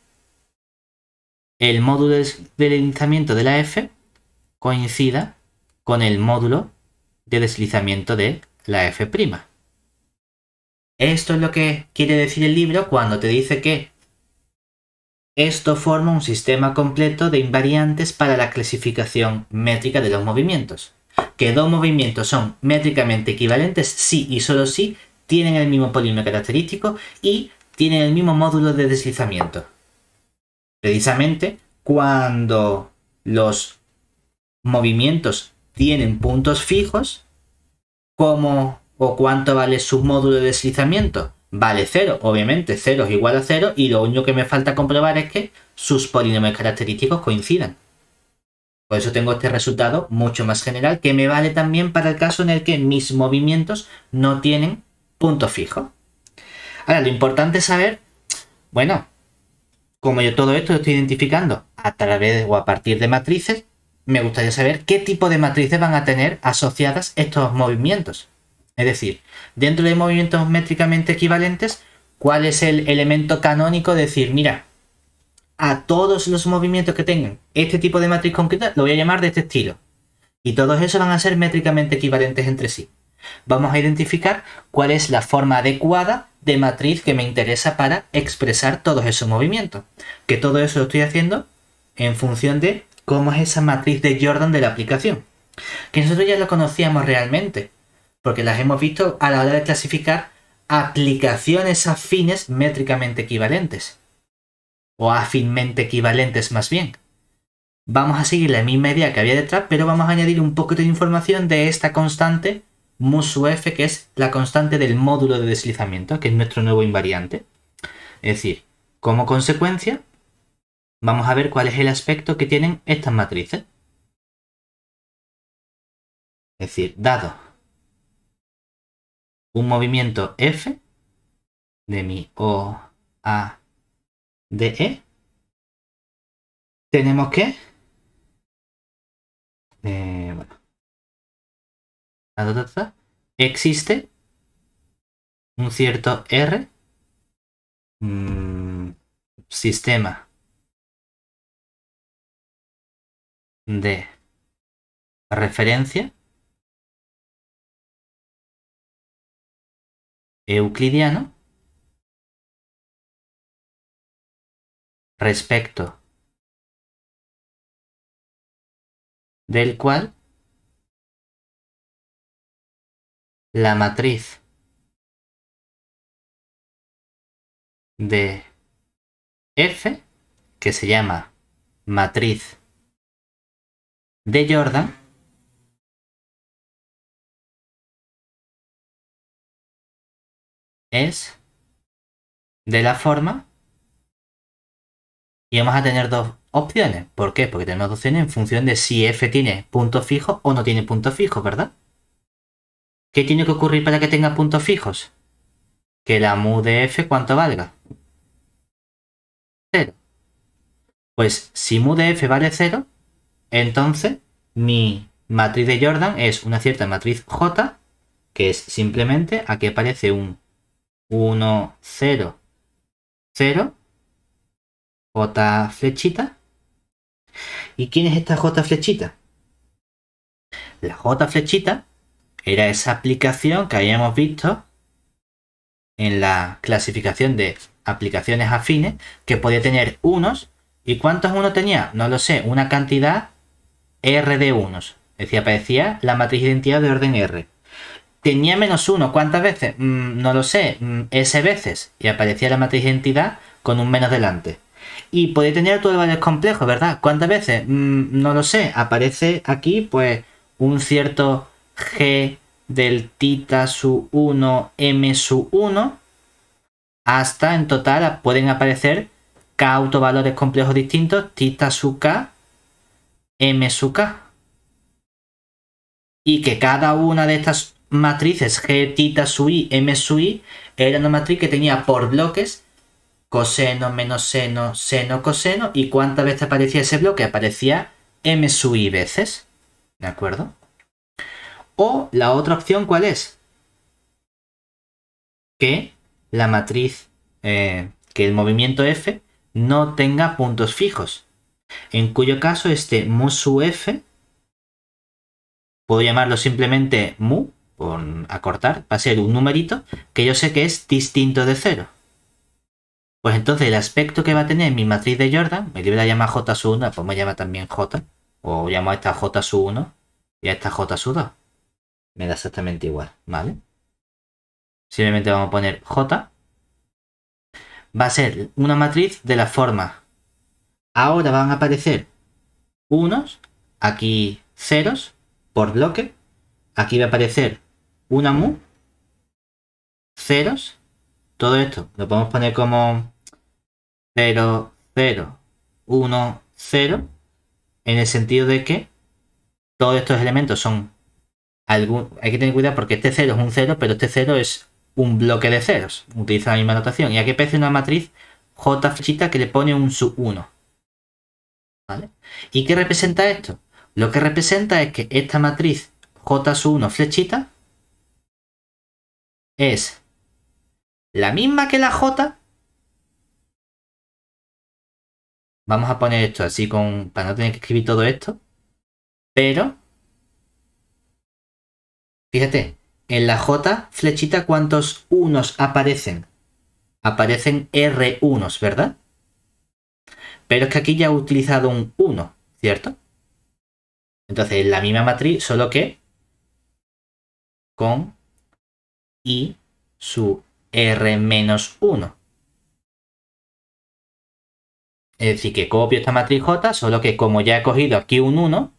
el módulo de deslizamiento de la f coincida con el módulo de deslizamiento de la f'. Esto es lo que quiere decir el libro cuando te dice que esto forma un sistema completo de invariantes para la clasificación métrica de los movimientos. Que dos movimientos son métricamente equivalentes si y solo si tienen el mismo polinomio característico y tienen el mismo módulo de deslizamiento. Precisamente cuando los movimientos tienen puntos fijos, ¿cómo o cuánto vale su módulo de deslizamiento? Vale 0, obviamente 0 es igual a 0 y lo único que me falta comprobar es que sus polinomios característicos coincidan. Por eso tengo este resultado mucho más general que me vale también para el caso en el que mis movimientos no tienen punto fijo. Ahora, lo importante es saber, bueno, como yo todo esto lo estoy identificando a través o a partir de matrices, me gustaría saber qué tipo de matrices van a tener asociadas estos movimientos. Es decir, dentro de movimientos métricamente equivalentes, ¿cuál es el elemento canónico de decir, mira, a todos los movimientos que tengan este tipo de matriz concreta lo voy a llamar de este estilo? Y todos esos van a ser métricamente equivalentes entre sí. Vamos a identificar cuál es la forma adecuada de matriz que me interesa para expresar todos esos movimientos. Que todo eso lo estoy haciendo en función de cómo es esa matriz de Jordan de la aplicación. Que nosotros ya lo conocíamos realmente, porque las hemos visto a la hora de clasificar aplicaciones afines métricamente equivalentes. O afinmente equivalentes más bien. Vamos a seguir la misma idea que había detrás, pero vamos a añadir un poco de información de esta constante mu sub f, que es la constante del módulo de deslizamiento, que es nuestro nuevo invariante. Es decir, como consecuencia, vamos a ver cuál es el aspecto que tienen estas matrices. Es decir, dado un movimiento f de mi O a de E, tenemos que existe un cierto R sistema de referencia euclidiano respecto del cual la matriz de F, que se llama matriz de Jordan, es de la forma, y vamos a tener dos opciones. ¿Por qué? Porque tenemos dos opciones en función de si F tiene puntos fijos o no tiene puntos fijos, ¿verdad? ¿Qué tiene que ocurrir para que tenga puntos fijos? Que la mu de F, ¿cuánto valga? 0. Pues si mu de F vale 0, entonces mi matriz de Jordan es una cierta matriz J, que es simplemente aquí aparece un 1, 0, 0, J flechita. ¿Y quién es esta J flechita? La J flechita era esa aplicación que habíamos visto en la clasificación de aplicaciones afines, que podía tener unos. ¿Y cuántos unos tenía? No lo sé, una cantidad R de unos. Es decir, aparecía la matriz de identidad de orden R. Tenía menos 1, ¿cuántas veces? No lo sé, S veces. Y aparecía la matriz de identidad con un menos delante. Y podía tener todo el valores complejos, ¿verdad? ¿Cuántas veces? No lo sé. Aparece aquí, pues, un cierto G del tita sub 1, M sub 1. Hasta en total pueden aparecer K autovalores complejos distintos, tita sub K, M sub K. Y que cada una de estas matrices G, tita sub I, M sub I, era una matriz que tenía por bloques coseno, menos seno, seno, coseno. ¿Y cuántas veces aparecía ese bloque? Aparecía M sub I veces. ¿De acuerdo? O la otra opción, ¿cuál es? Que la matriz, que el movimiento F no tenga puntos fijos. En cuyo caso este mu sub F, puedo llamarlo simplemente mu, por acortar, va a ser un numerito que yo sé que es distinto de 0. Pues entonces el aspecto que va a tener mi matriz de Jordan, me libre de llamar J sub 1, pues me llama también J, o llamo a esta J sub 1 y a esta J sub 2. Me da exactamente igual, ¿vale? Simplemente vamos a poner J. Va a ser una matriz de la forma. Ahora van a aparecer unos, aquí ceros por bloque. Aquí va a aparecer una mu, ceros. Todo esto lo podemos poner como 0, 0, 1, 0. en el sentido de que todos estos elementos son hay que tener cuidado porque este 0 es un 0, pero este 0 es un bloque de ceros. Utiliza la misma notación. Y aquí aparece una matriz J flechita que le pone un sub 1. ¿Vale? ¿Y qué representa esto? Lo que representa es que esta matriz J sub 1 flechita es la misma que la J. Vamos a poner esto así para no tener que escribir todo esto. Pero, fíjate, en la J flechita, ¿cuántos unos aparecen? Aparecen R unos, ¿verdad? Pero es que aquí ya he utilizado un 1, ¿cierto? Entonces es la misma matriz, solo que con I su R menos 1. Es decir, que copio esta matriz J, solo que como ya he cogido aquí un 1,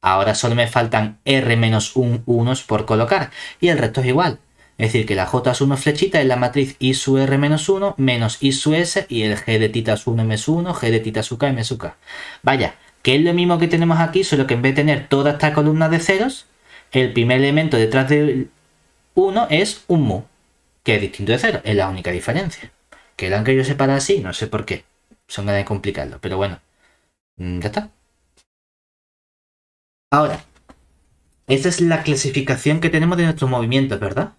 ahora solo me faltan R menos 1 unos por colocar. Y el resto es igual. Es decir, que la J sub 1 flechita es la matriz I su R menos 1 menos I su S y el G de tita sub 1 M sub 1, G de tita sub K, M sub K. Vaya, que es lo mismo que tenemos aquí, solo que en vez de tener toda esta columna de ceros, el primer elemento detrás del 1 es un mu, que es distinto de 0. Es la única diferencia. Que lo han querido separar así, no sé por qué. Son ganas de complicarlo, pero bueno. Ya está. Ahora, esa es la clasificación que tenemos de nuestros movimientos, ¿verdad?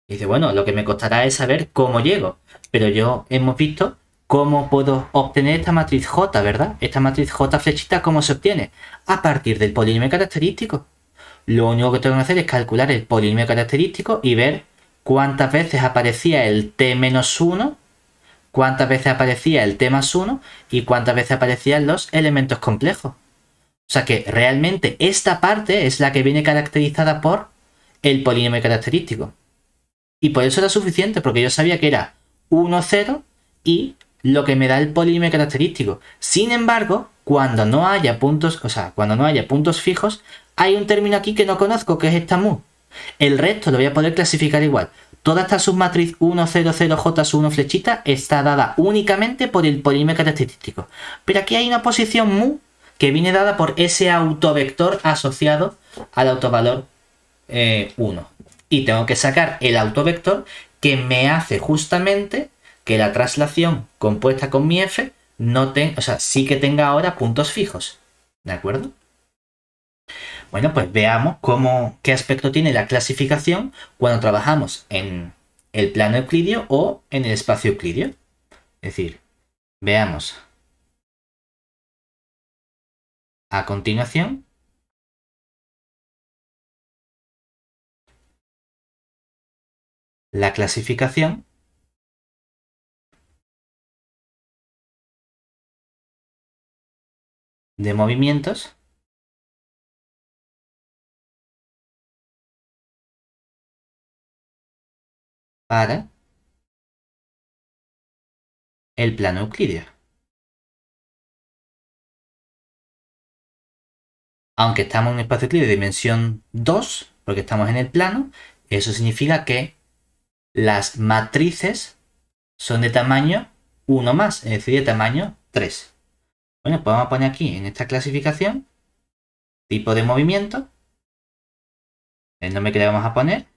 Y dice, bueno, lo que me costará es saber cómo llego. Pero hemos visto cómo puedo obtener esta matriz J, ¿verdad? Esta matriz J flechita, ¿cómo se obtiene? A partir del polinomio característico. Lo único que tengo que hacer es calcular el polinomio característico y ver cuántas veces aparecía el t-1, cuántas veces aparecía el t+1 y cuántas veces aparecían los elementos complejos. O sea que realmente esta parte es la que viene caracterizada por el polinomio característico. Y por eso era suficiente, porque yo sabía que era 1, 0 y lo que me da el polinomio característico. Sin embargo, cuando no haya puntos, cuando no haya puntos fijos, hay un término aquí que no conozco, que es esta mu. El resto lo voy a poder clasificar igual. Toda esta submatriz 1, 0, 0, J sub 1 flechita está dada únicamente por el polinomio característico. Pero aquí hay una posición mu que viene dada por ese autovector asociado al autovalor 1. Y tengo que sacar el autovector que me hace justamente que la traslación compuesta con mi f sí que tenga ahora puntos fijos. ¿De acuerdo? Bueno, pues veamos qué aspecto tiene la clasificación cuando trabajamos en el plano euclidio o en el espacio euclidio. Es decir, veamos a continuación la clasificación de movimientos para el plano euclidio. Aunque estamos en un espacio euclidio de dimensión 2, porque estamos en el plano, eso significa que las matrices son de tamaño 1 más, es decir, de tamaño 3. Bueno, pues vamos a poner aquí en esta clasificación tipo de movimiento, el nombre que le vamos a poner.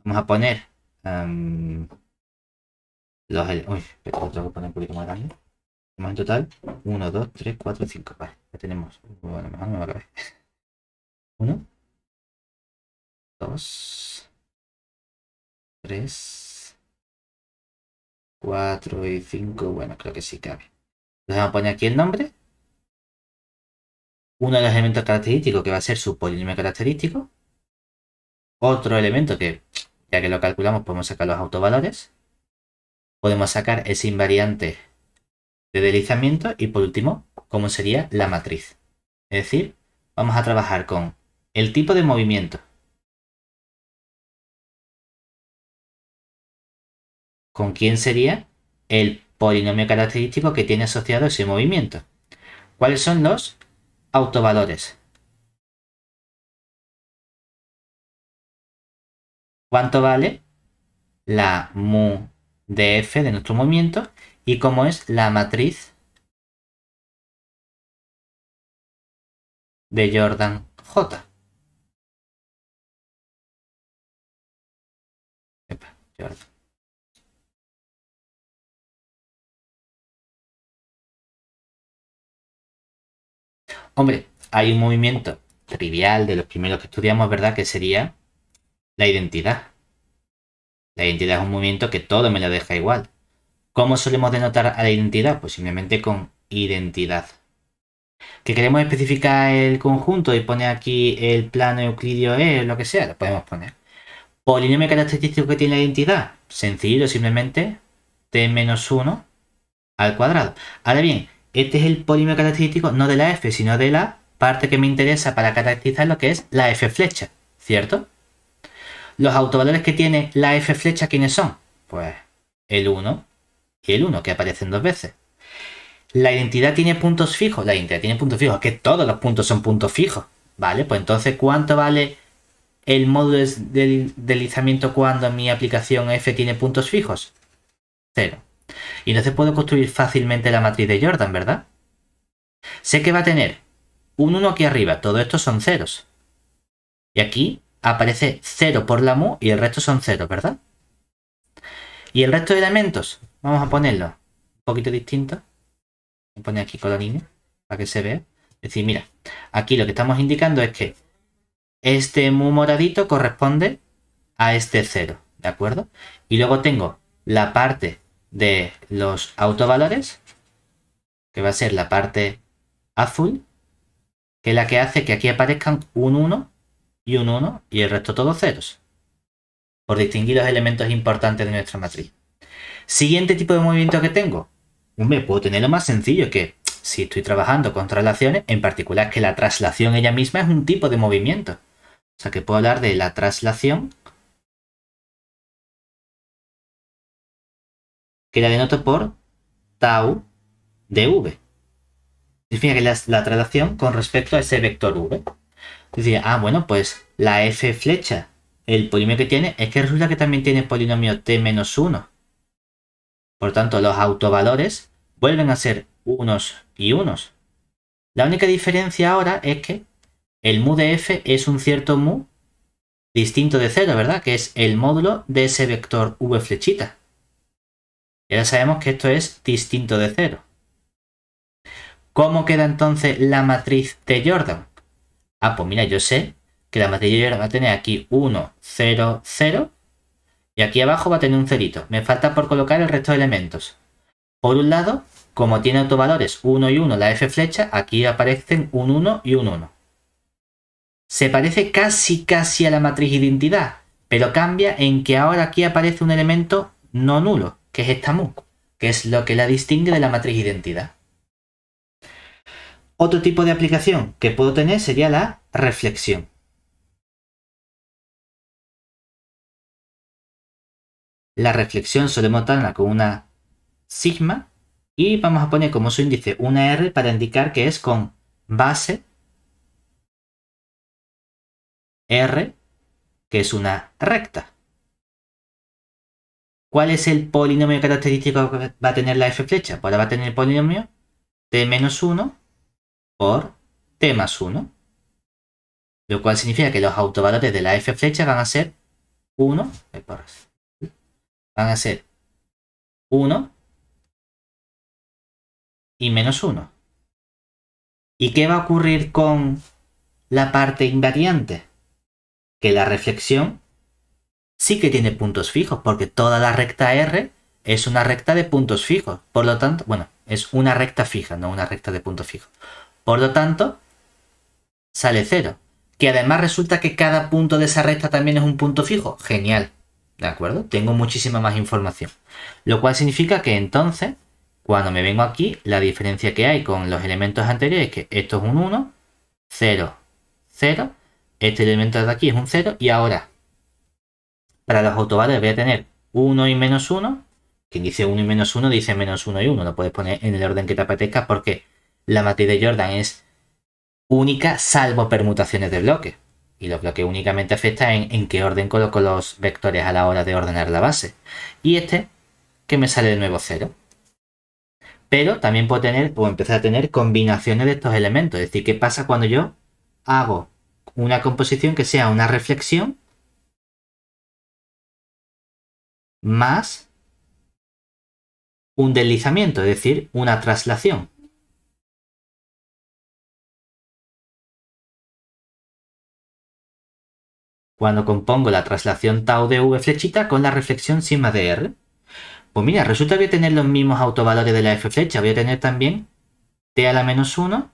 Vamos a poner tengo que poner un poquito más grande. Tenemos en total 1, 2, 3, 4, 5. Vale, ya tenemos. Bueno, mejor no me va a caber. 1, 2, 3, 4 y 5. Bueno, creo que sí cabe. Entonces vamos a poner aquí el nombre. Uno de los elementos característicos que va a ser su polinomio característico. Otro elemento que, ya que lo calculamos, podemos sacar los autovalores. Podemos sacar ese invariante de deslizamiento y por último, cómo sería la matriz. Es decir, vamos a trabajar con el tipo de movimiento. ¿Con quién sería el polinomio característico que tiene asociado ese movimiento? ¿Cuáles son los autovalores? ¿Cuánto vale la mu de f de nuestro movimiento? Y cómo es la matriz de Jordan J. Epa, Jordan. Hombre, hay un movimiento trivial de los primeros que estudiamos, ¿verdad? Que sería la identidad. La identidad es un movimiento que todo me lo deja igual. ¿Cómo solemos denotar a la identidad? Pues simplemente con identidad. ¿Que queremos especificar el conjunto y poner aquí el plano euclidio E, lo que sea? Lo podemos poner. ¿Polinomio característico que tiene la identidad? Sencillo, simplemente t-1 al cuadrado. Ahora bien, este es el polinomio característico no de la f, sino de la parte que me interesa para caracterizar lo que es la f flecha, ¿cierto? Los autovalores que tiene la f flecha, ¿quiénes son? Pues el 1 y el 1, que aparecen dos veces. ¿La identidad tiene puntos fijos? La identidad tiene puntos fijos, que todos los puntos son puntos fijos, ¿vale? Pues entonces, ¿cuánto vale el módulo de deslizamiento cuando mi aplicación f tiene puntos fijos? 0. Y entonces puedo construir fácilmente la matriz de Jordan, ¿verdad? Sé que va a tener un 1 aquí arriba, todo esto son ceros. Y aquí aparece 0 por la mu y el resto son ceros, ¿verdad? Y el resto de elementos, vamos a ponerlo un poquito distinto. Voy a poner aquí colorines para que se vea. Es decir, mira, aquí lo que estamos indicando es que este mu moradito corresponde a este 0, ¿de acuerdo? Y luego tengo la parte de los autovalores, que va a ser la parte azul, que es la que hace que aquí aparezcan un 1 y un 1 y el resto todos ceros, por distinguir los elementos importantes de nuestra matriz. Siguiente tipo de movimiento que tengo. Me puedo tener lo más sencillo, que si estoy trabajando con traslaciones, en particular que la traslación ella misma es un tipo de movimiento. O sea que puedo hablar de la traslación, que la denoto por tau de v. Significa que la traslación con respecto a ese vector v. Decía, bueno, pues la f flecha, el polinomio que tiene, es que resulta que también tiene polinomio t-1. Por tanto, los autovalores vuelven a ser unos y unos. La única diferencia ahora es que el mu de f es un cierto mu distinto de 0, ¿verdad? Que es el módulo de ese vector v flechita. Y ahora sabemos que esto es distinto de 0. ¿Cómo queda entonces la matriz de Jordan? Pues mira, yo sé que la matriz de Jordan va a tener aquí 1, 0, 0. Y aquí abajo va a tener un cerito. Me falta por colocar el resto de elementos. Por un lado, como tiene autovalores 1 y 1 la f flecha, aquí aparecen un 1 y un 1. Se parece casi a la matriz identidad, pero cambia en que ahora aquí aparece un elemento no nulo, que es esta mu, que es lo que la distingue de la matriz identidad. Otro tipo de aplicación que puedo tener sería la reflexión. La reflexión solemos darla con una sigma y vamos a poner como su índice una R para indicar que es con base R, que es una recta. ¿Cuál es el polinomio característico que va a tener la f flecha? Pues ahora va a tener el polinomio t-1 por t más 1. Lo cual significa que los autovalores de la f flecha van a ser 1. Van a ser 1 y menos 1. ¿Y qué va a ocurrir con la parte invariante? Que la reflexión sí que tiene puntos fijos, porque toda la recta R es una recta de puntos fijos. Por lo tanto, bueno, es una recta fija, no una recta de puntos fijos. Por lo tanto, sale 0. Que además resulta que cada punto de esa recta también es un punto fijo. Genial. ¿De acuerdo? Tengo muchísima más información. Lo cual significa que entonces, cuando me vengo aquí, la diferencia que hay con los elementos anteriores es que esto es un 1, 0, 0. Este elemento de aquí es un 0 y ahora, para los autovalores voy a tener 1 y menos 1. Quien dice 1 y menos 1 dice menos 1 y 1. Lo puedes poner en el orden que te apetezca porque la matriz de Jordan es única salvo permutaciones de bloques. Y los bloques únicamente afecta en qué orden coloco los vectores a la hora de ordenar la base. Y este, que me sale de nuevo 0. Pero también puedo empezar a tener combinaciones de estos elementos. Es decir, ¿qué pasa cuando yo hago una composición que sea una reflexión más un deslizamiento, es decir, una traslación. Cuando compongo la traslación tau de v flechita con la reflexión sigma de r. Pues mira, resulta que voy a tener los mismos autovalores de la f flecha. Voy a tener también t a la menos 1,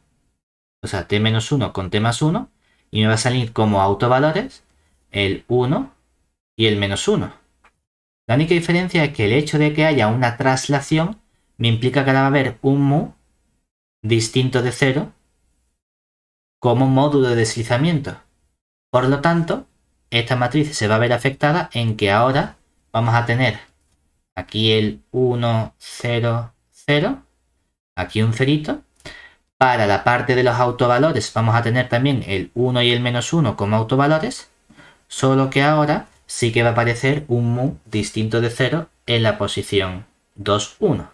o sea, t menos 1 con t más 1, y me va a salir como autovalores el 1 y el menos 1. La única diferencia es que el hecho de que haya una traslación me implica que ahora va a haber un mu distinto de 0 como módulo de deslizamiento. Por lo tanto, esta matriz se va a ver afectada en que ahora vamos a tener aquí el 1, 0, 0, aquí un cerito. Para la parte de los autovalores vamos a tener también el 1 y el menos 1 como autovalores, solo que ahora sí que va a aparecer un mu distinto de 0 en la posición 2, 1.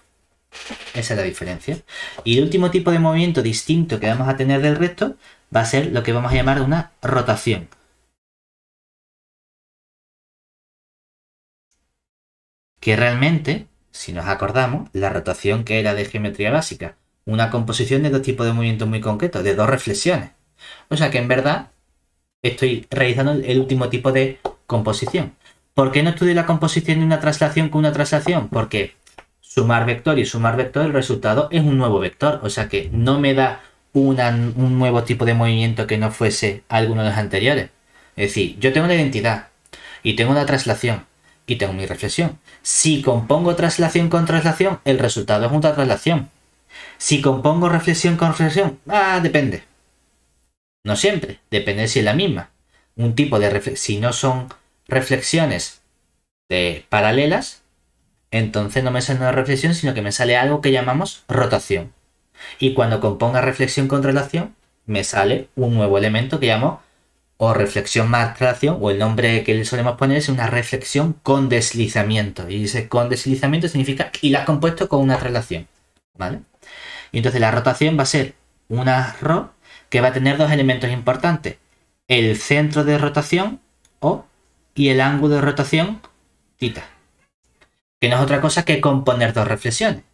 Esa es la diferencia. Y el último tipo de movimiento distinto que vamos a tener del resto va a ser lo que vamos a llamar una rotación. Que realmente, si nos acordamos, la rotación que era de geometría básica, una composición de dos tipos de movimientos muy concretos, de dos reflexiones. O sea que en verdad estoy realizando el último tipo de composición. ¿Por qué no estudio la composición de una traslación con una traslación? Porque sumar vector y sumar vector, el resultado es un nuevo vector. O sea que no me da un nuevo tipo de movimiento que no fuese alguno de los anteriores. Es decir, yo tengo una identidad y tengo una traslación y tengo mi reflexión. Si compongo traslación con traslación, el resultado es una traslación. Si compongo reflexión con reflexión, depende. No siempre, depende si es la misma. Un tipo de si no son reflexiones paralelas, entonces no me sale una reflexión, sino que me sale algo que llamamos rotación. Y cuando componga reflexión con traslación, me sale un nuevo elemento que llamo o reflexión más traslación, o el nombre que le solemos poner es una reflexión con deslizamiento. Y ese con deslizamiento significa y la has compuesto con una traslación. ¿Vale? Y entonces la rotación va a ser una ρ que va a tener dos elementos importantes. El centro de rotación O y el ángulo de rotación θ. Que no es otra cosa que componer dos reflexiones.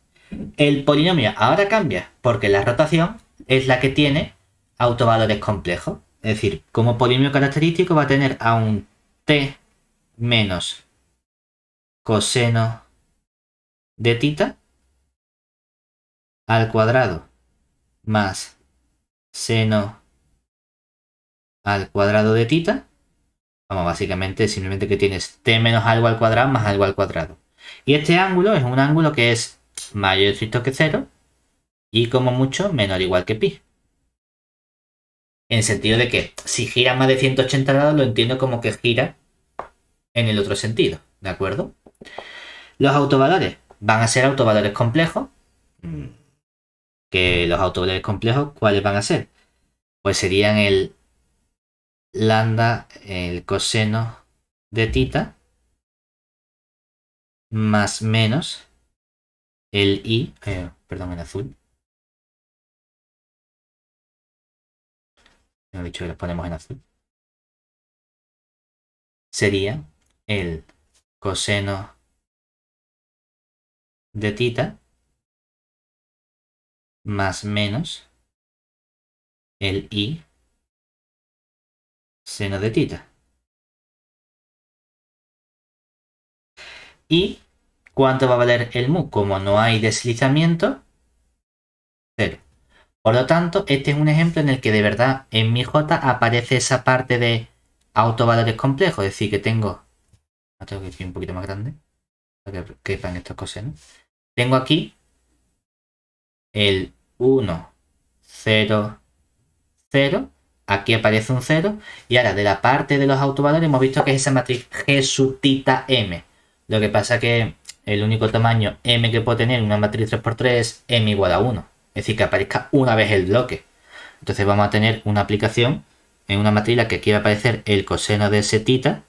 El polinomio ahora cambia porque la rotación es la que tiene autovalores complejos. Es decir, como polinomio característico va a tener a un t menos coseno de θ al cuadrado más seno al cuadrado de θ. Vamos, básicamente simplemente que tienes t menos algo al cuadrado más algo al cuadrado. Y este ángulo es un ángulo que es mayor o estricto que 0 y como mucho menor o igual que pi. En el sentido de que si gira más de 180 grados lo entiendo como que gira en el otro sentido, ¿de acuerdo? Los autovalores van a ser autovalores complejos. Que los autovalores complejos, ¿cuáles van a ser? Pues serían el lambda, el coseno de θ, más menos el i, perdón, en azul. Me he dicho que los ponemos en azul. Sería el coseno de θ más menos el i seno de θ. ¿Y cuánto va a valer el mu? Como no hay deslizamiento, 0. Por lo tanto, este es un ejemplo en el que de verdad en mi J aparece esa parte de autovalores complejos. Es decir, que tengo que ir un poquito más grande para que quepan estos cosenos. Tengo aquí el 1, 0, 0. Aquí aparece un 0. Y ahora de la parte de los autovalores hemos visto que es esa matriz G sub θ m. Lo que pasa que el único tamaño m que puedo tener en una matriz 3×3 es m igual a 1. Es decir, que aparezca una vez el bloque. Entonces vamos a tener una aplicación en una matriz en la que aquí va a aparecer el coseno de ese θ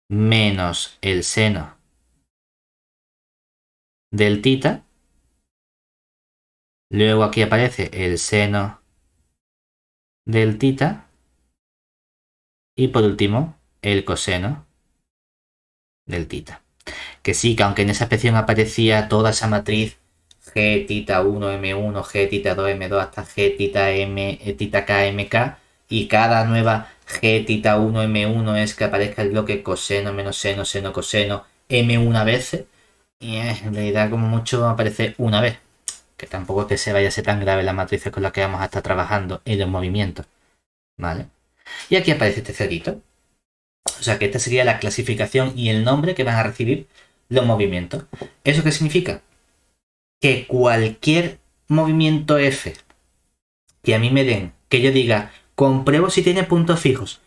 menos el seno del θ. Luego aquí aparece el seno del tita. Y por último, el coseno del tita. Que sí, que aunque en esa expresión aparecía toda esa matriz G tita 1 M1, G tita 2 M2 hasta G tita M, tita K MK, y cada nueva G tita 1 M1 es que aparezca el bloque coseno menos seno, seno, coseno M una vez, y en realidad como mucho aparece una vez, que tampoco es que se vaya a ser tan grave las matrices con las que vamos a estar trabajando en los movimientos, ¿vale? Y aquí aparece este cerito. O sea que esta sería la clasificación y el nombre que van a recibir los movimientos. ¿Eso qué significa? Que cualquier movimiento F que a mí me den, que yo diga, compruebo si tiene puntos fijos,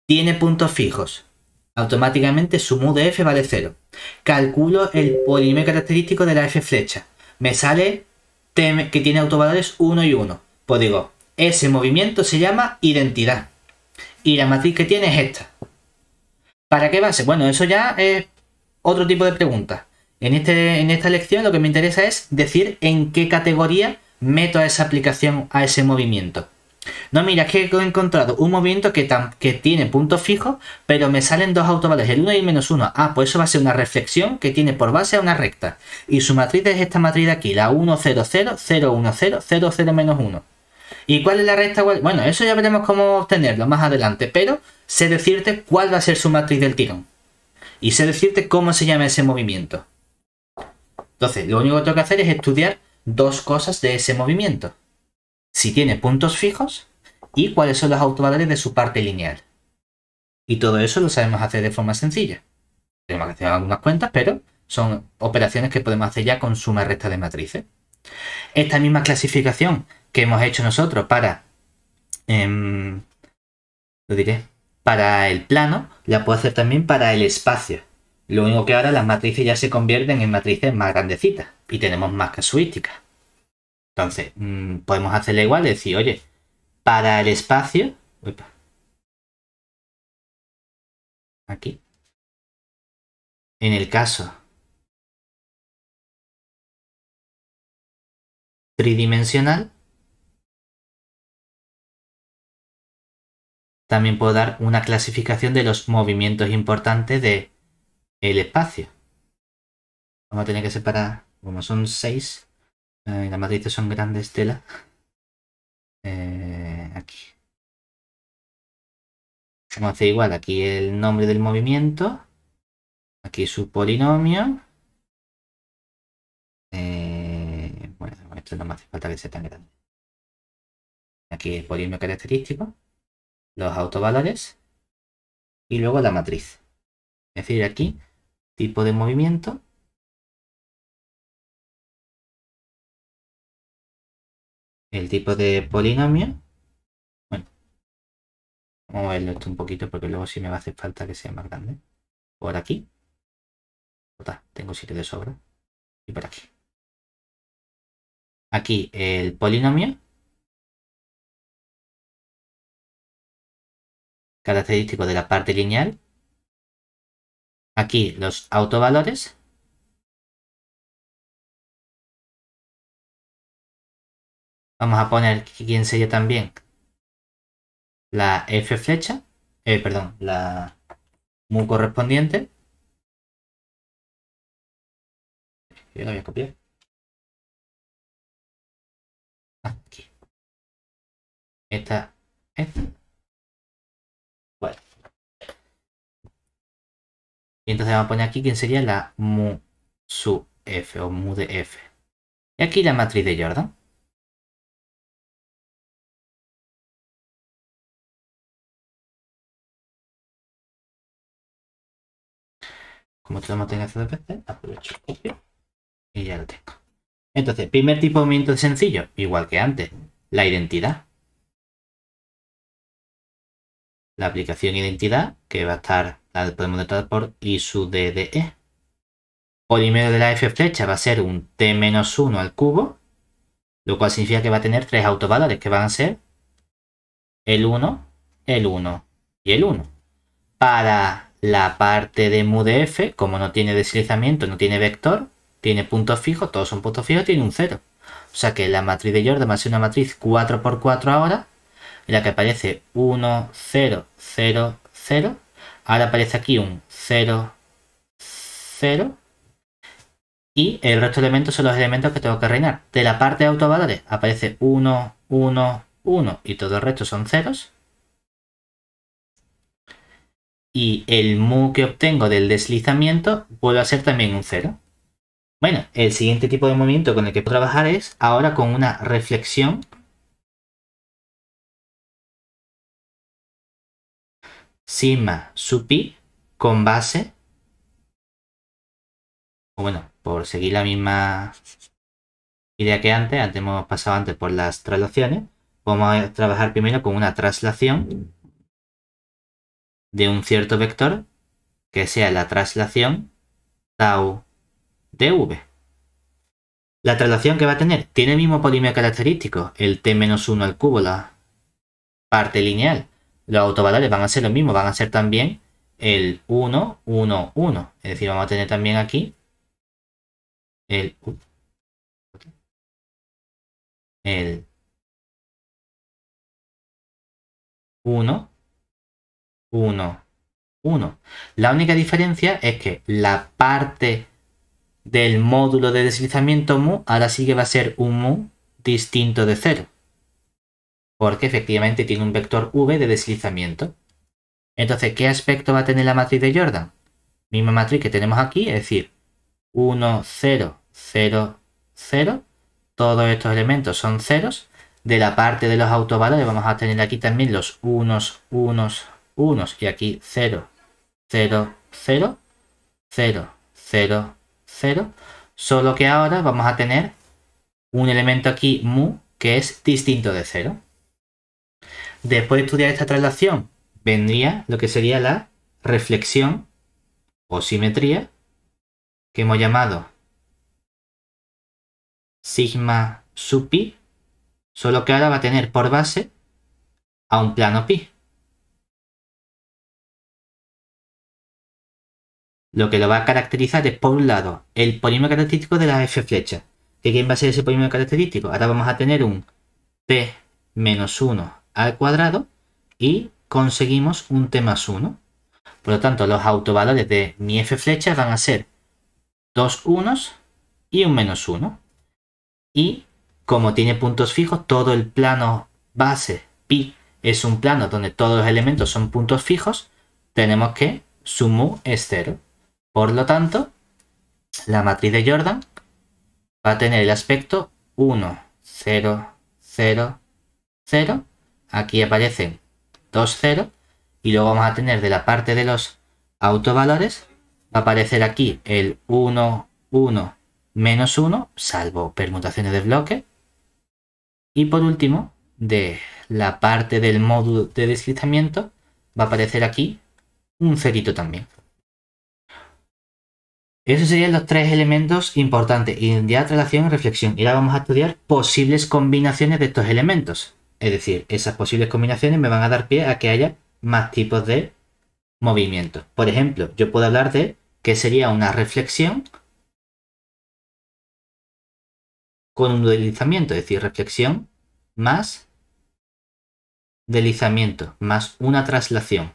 tiene puntos fijos, automáticamente su mu de F vale 0. Calculo el polinomio característico de la F flecha. Me sale que tiene autovalores 1 y 1. Pues digo, ese movimiento se llama identidad. Y la matriz que tiene es esta. ¿Para qué base? Bueno, eso ya es otro tipo de pregunta. En esta lección lo que me interesa es decir en qué categoría meto a esa aplicación, a ese movimiento. No, mira, es que he encontrado un movimiento que tiene puntos fijos, pero me salen dos autovalores, el 1 y el menos 1. Ah, pues eso va a ser una reflexión que tiene por base a una recta. Y su matriz es esta matriz de aquí, la 1, 0, 0, 0, 1, 0, 0, 0, menos 1. ¿Y cuál es la recta? Bueno, eso ya veremos cómo obtenerlo más adelante, pero sé decirte cuál va a ser su matriz del tirón. Y sé decirte cómo se llama ese movimiento. Entonces, lo único que tengo que hacer es estudiar dos cosas de ese movimiento. Si tiene puntos fijos y cuáles son los autovalores de su parte lineal. Y todo eso lo sabemos hacer de forma sencilla. Tenemos que hacer algunas cuentas, pero son operaciones que podemos hacer ya con suma recta de matrices. Esta misma clasificación que hemos hecho nosotros para para el plano, la puedo hacer también para el espacio. Lo único que ahora las matrices ya se convierten en matrices más grandecitas y tenemos más casuísticas. Entonces, podemos hacerle igual, decir, oye, para el espacio, aquí, en el caso tridimensional, también puedo dar una clasificación de los movimientos importantes del espacio. Vamos a tener que separar, como son 6, las matrices son grandes tela. Aquí. Vamos a hacer igual, aquí el nombre del movimiento, aquí su polinomio. Bueno, esto no me hace falta que sea tan grande. Aquí el polinomio característico, los autovalores y luego la matriz. Es decir, aquí, tipo de movimiento. El tipo de polinomio. Bueno, vamos a verlo esto un poquito porque luego sí me va a hacer falta que sea más grande. Por aquí. Total, tengo sitio de sobra. Y por aquí. Aquí el polinomio. Característico de la parte lineal. Aquí los autovalores. Vamos a poner quién sería también la F flecha. Perdón, la mu correspondiente. Yo la voy a copiar. Aquí. Esta. Bueno. Y entonces vamos a poner aquí quién sería la mu sub F o mu de F. Y aquí la matriz de Jordan. Como esto lo hemos tenido que hacer dos veces, aprovecho el copio y ya lo tengo. Entonces, primer tipo de movimiento sencillo, igual que antes, la identidad. La aplicación identidad, que va a estar, la podemos notar por I sub D de E. Polinomio de la F flecha va a ser un T-1 al cubo, lo cual significa que va a tener tres autovalores, que van a ser el 1, el 1 y el 1. Para la parte de mu de F, como no tiene deslizamiento, no tiene vector, tiene puntos fijos, todos son puntos fijos, tiene un 0. O sea que la matriz de Jordan va a ser una matriz 4×4 ahora, en la que aparece 1, 0, 0, 0. Ahora aparece aquí un 0, 0. Y el resto de elementos son los elementos que tengo que rellenar. De la parte de autovalores aparece 1, 1, 1 y todo el resto son ceros. Y el mu que obtengo del deslizamiento vuelve a ser también un 0. Bueno, el siguiente tipo de movimiento con el que puedo trabajar es ahora con una reflexión sigma sub pi con base, o bueno, por seguir la misma idea que antes hemos pasado antes por las traslaciones, vamos a trabajar primero con una traslación de un cierto vector que sea la traslación tau de v. La traslación que va a tener tiene el mismo polinomio característico, el t-1 al cubo, la parte lineal. Los autovalores van a ser lo mismo, van a ser también el 1, 1, 1. Es decir, vamos a tener también aquí el 1, 1, 1. La única diferencia es que la parte del módulo de deslizamiento mu ahora sí que va a ser un mu distinto de 0. Porque efectivamente tiene un vector v de deslizamiento. Entonces, ¿qué aspecto va a tener la matriz de Jordan? Misma matriz que tenemos aquí, es decir, 1, 0, 0, 0. Todos estos elementos son ceros. De la parte de los autovalores vamos a tener aquí también los unos, unos, unos. Y aquí 0, 0, 0, 0, 0, 0. Solo que ahora vamos a tener un elemento aquí mu que es distinto de 0. Después de estudiar esta traslación vendría lo que sería la reflexión o simetría que hemos llamado sigma sub pi, solo que ahora va a tener por base a un plano pi. Lo que lo va a caracterizar es, por un lado, el polinomio característico de las f flechas. ¿Quién va a ser ese polinomio característico? Ahora vamos a tener un t menos 1 al cuadrado y conseguimos un t más 1. Por lo tanto, los autovalores de mi f flecha van a ser dos unos y un menos 1. Y como tiene puntos fijos, todo el plano base pi es un plano donde todos los elementos son puntos fijos, tenemos que su mu es 0. Por lo tanto, la matriz de Jordan va a tener el aspecto 1, 0, 0, 0. Aquí aparecen dos 0. Y luego vamos a tener de la parte de los autovalores, va a aparecer aquí el 1, 1, menos 1, salvo permutaciones de bloque. Y por último, de la parte del módulo de deslizamiento, va a aparecer aquí un cerito también. Esos serían los tres elementos importantes: identidad, traslación y reflexión. Y ahora vamos a estudiar posibles combinaciones de estos elementos. Es decir, esas posibles combinaciones me van a dar pie a que haya más tipos de movimientos. Por ejemplo, yo puedo hablar de que sería una reflexión con un deslizamiento, es decir, reflexión más deslizamiento más una traslación.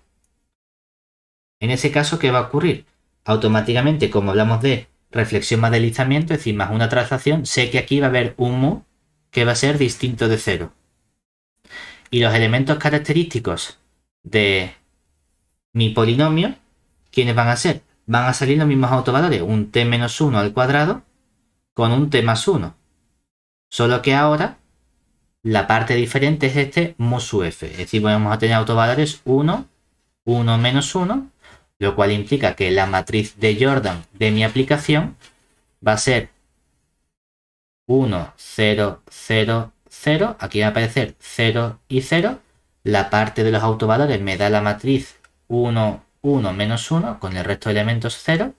En ese caso, ¿qué va a ocurrir? Automáticamente, como hablamos de reflexión más deslizamiento, es decir, más una traslación, sé que aquí va a haber un mu que va a ser distinto de 0. Y los elementos característicos de mi polinomio, ¿quiénes van a ser? Van a salir los mismos autovalores, un t menos 1 al cuadrado con un t más 1. Solo que ahora la parte diferente es este mu sub f. Es decir, vamos a tener autovalores 1, 1 menos 1, lo cual implica que la matriz de Jordan de mi aplicación va a ser 1, 0, 0, 0. Aquí va a aparecer 0 y 0. La parte de los autovalores me da la matriz 1, 1, menos 1, con el resto de elementos 0.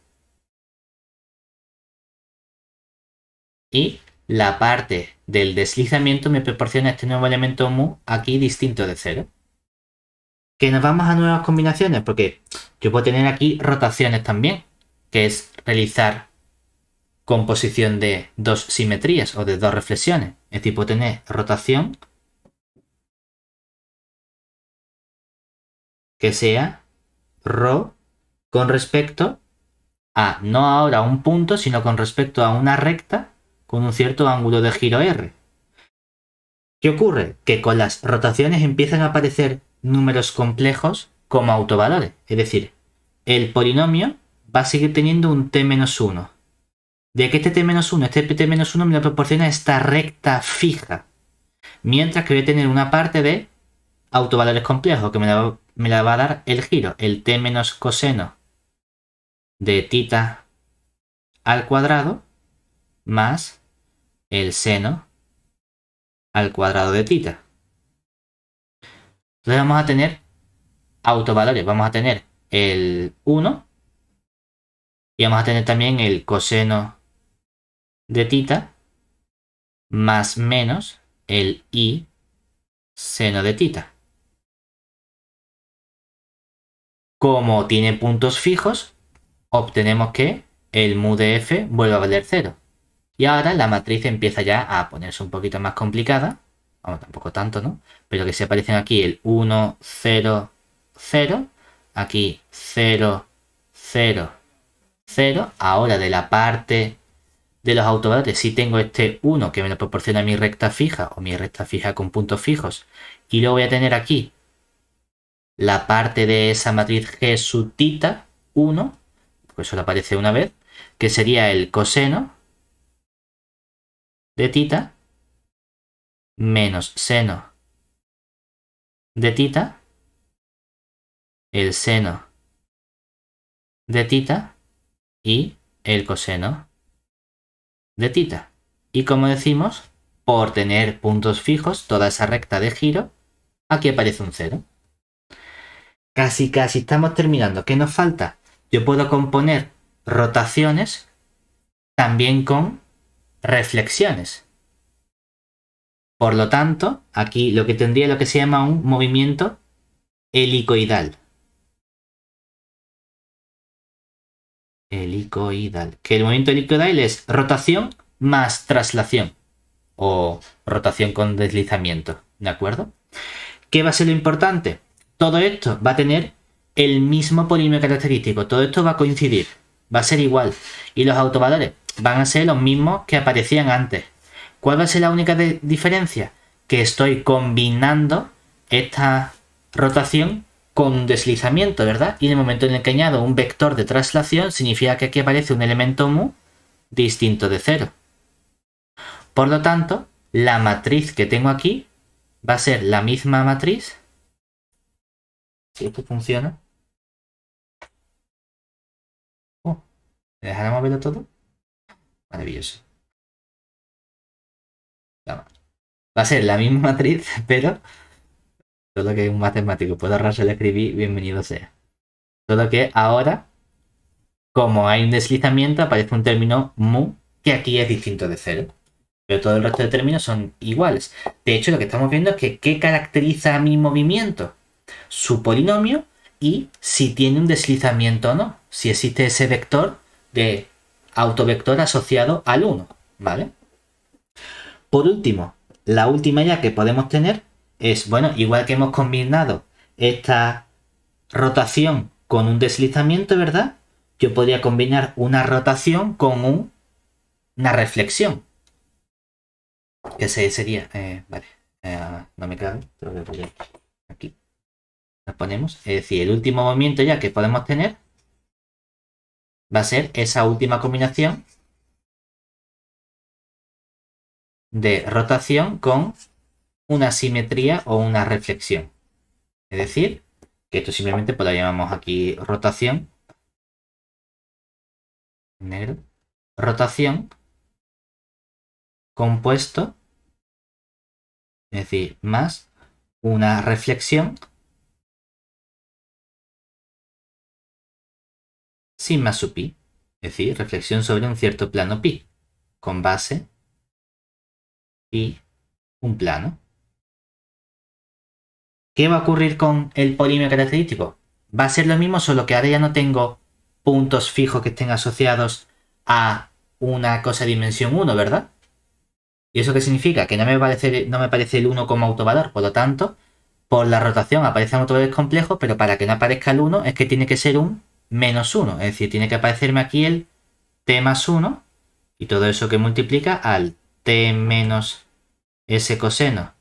Y la parte del deslizamiento me proporciona este nuevo elemento mu aquí distinto de 0. Que nos vamos a nuevas combinaciones, porque yo puedo tener aquí rotaciones también, que es realizar composición de dos simetrías o de dos reflexiones. Es decir, puedo tener rotación que sea ρ con respecto a, no ahora un punto, sino con respecto a una recta con un cierto ángulo de giro r. ¿Qué ocurre? Que con las rotaciones empiezan a aparecer números complejos como autovalores. Es decir, el polinomio va a seguir teniendo un t-1. De que este t-1, este t-1 me lo proporciona esta recta fija. Mientras que voy a tener una parte de autovalores complejos que me la va a dar el giro. El t menos coseno de θ al cuadrado más el seno al cuadrado de θ. Entonces vamos a tener autovalores. Vamos a tener el 1 y vamos a tener también el coseno de θ más menos el i seno de θ. Como tiene puntos fijos, obtenemos que el mu de f vuelve a valer 0. Y ahora la matriz empieza ya a ponerse un poquito más complicada. Vamos, tampoco tanto, ¿no? Pero que se aparecen aquí el 1, 0, 0. Aquí 0, 0, 0. Ahora de la parte de los autovalores, si tengo este 1 que me lo proporciona mi recta fija o mi recta fija con puntos fijos. Y luego voy a tener aquí la parte de esa matriz G sub θ, 1, pues solo aparece una vez, que sería el coseno de θ menos seno de θ, el seno de θ y el coseno de θ. Y como decimos, por tener puntos fijos, toda esa recta de giro, aquí aparece un 0. Casi estamos terminando. ¿Qué nos falta? Yo puedo componer rotaciones también con reflexiones. Por lo tanto, aquí lo que tendría lo que se llama un movimiento helicoidal. Helicoidal. Que el movimiento helicoidal es rotación más traslación. O rotación con deslizamiento. ¿De acuerdo? ¿Qué va a ser lo importante? Todo esto va a tener el mismo polinomio característico. Todo esto va a coincidir. Va a ser igual. Y los autovalores van a ser los mismos que aparecían antes. ¿Cuál va a ser la única diferencia? Que estoy combinando esta rotación con deslizamiento, ¿verdad? Y en el momento en el que añado un vector de traslación, significa que aquí aparece un elemento mu distinto de 0. Por lo tanto, la matriz que tengo aquí va a ser la misma matriz. Si esto funciona. ¿Me dejará moverlo todo? Maravilloso. Va a ser la misma matriz, pero solo que un matemático puede ahorrarse el escribir, bienvenido sea. Solo que ahora, como hay un deslizamiento, aparece un término mu, que aquí es distinto de 0. Pero todo el resto de términos son iguales. De hecho, lo que estamos viendo es que ¿qué caracteriza a mi movimiento? Su polinomio y si tiene un deslizamiento o no. Si existe ese vector de autovector asociado al 1, ¿vale? Por último, la última ya que podemos tener es, bueno, igual que hemos combinado esta rotación con un deslizamiento, ¿verdad? Yo podría combinar una rotación con una reflexión. Que sería, vale, no me cabe, tengo que poner aquí. Nos ponemos, es decir, el último movimiento ya que podemos tener va a ser esa última combinación de rotación con una simetría o una reflexión. Es decir, que esto simplemente pues lo llamamos aquí rotación. Negro. Rotación compuesto, es decir, más una reflexión sin más su pi. Es decir, reflexión sobre un cierto plano pi, con base y un plano. ¿Qué va a ocurrir con el polinomio característico? Va a ser lo mismo, solo que ahora ya no tengo puntos fijos que estén asociados a una cosa de dimensión 1, ¿verdad? ¿Y eso qué significa? Que no me parece el 1 como autovalor, por lo tanto, por la rotación aparecen autovalores complejos, pero para que no aparezca el 1 es que tiene que ser un -1. Es decir, tiene que aparecerme aquí el t más 1 y todo eso que multiplica al t menos s coseno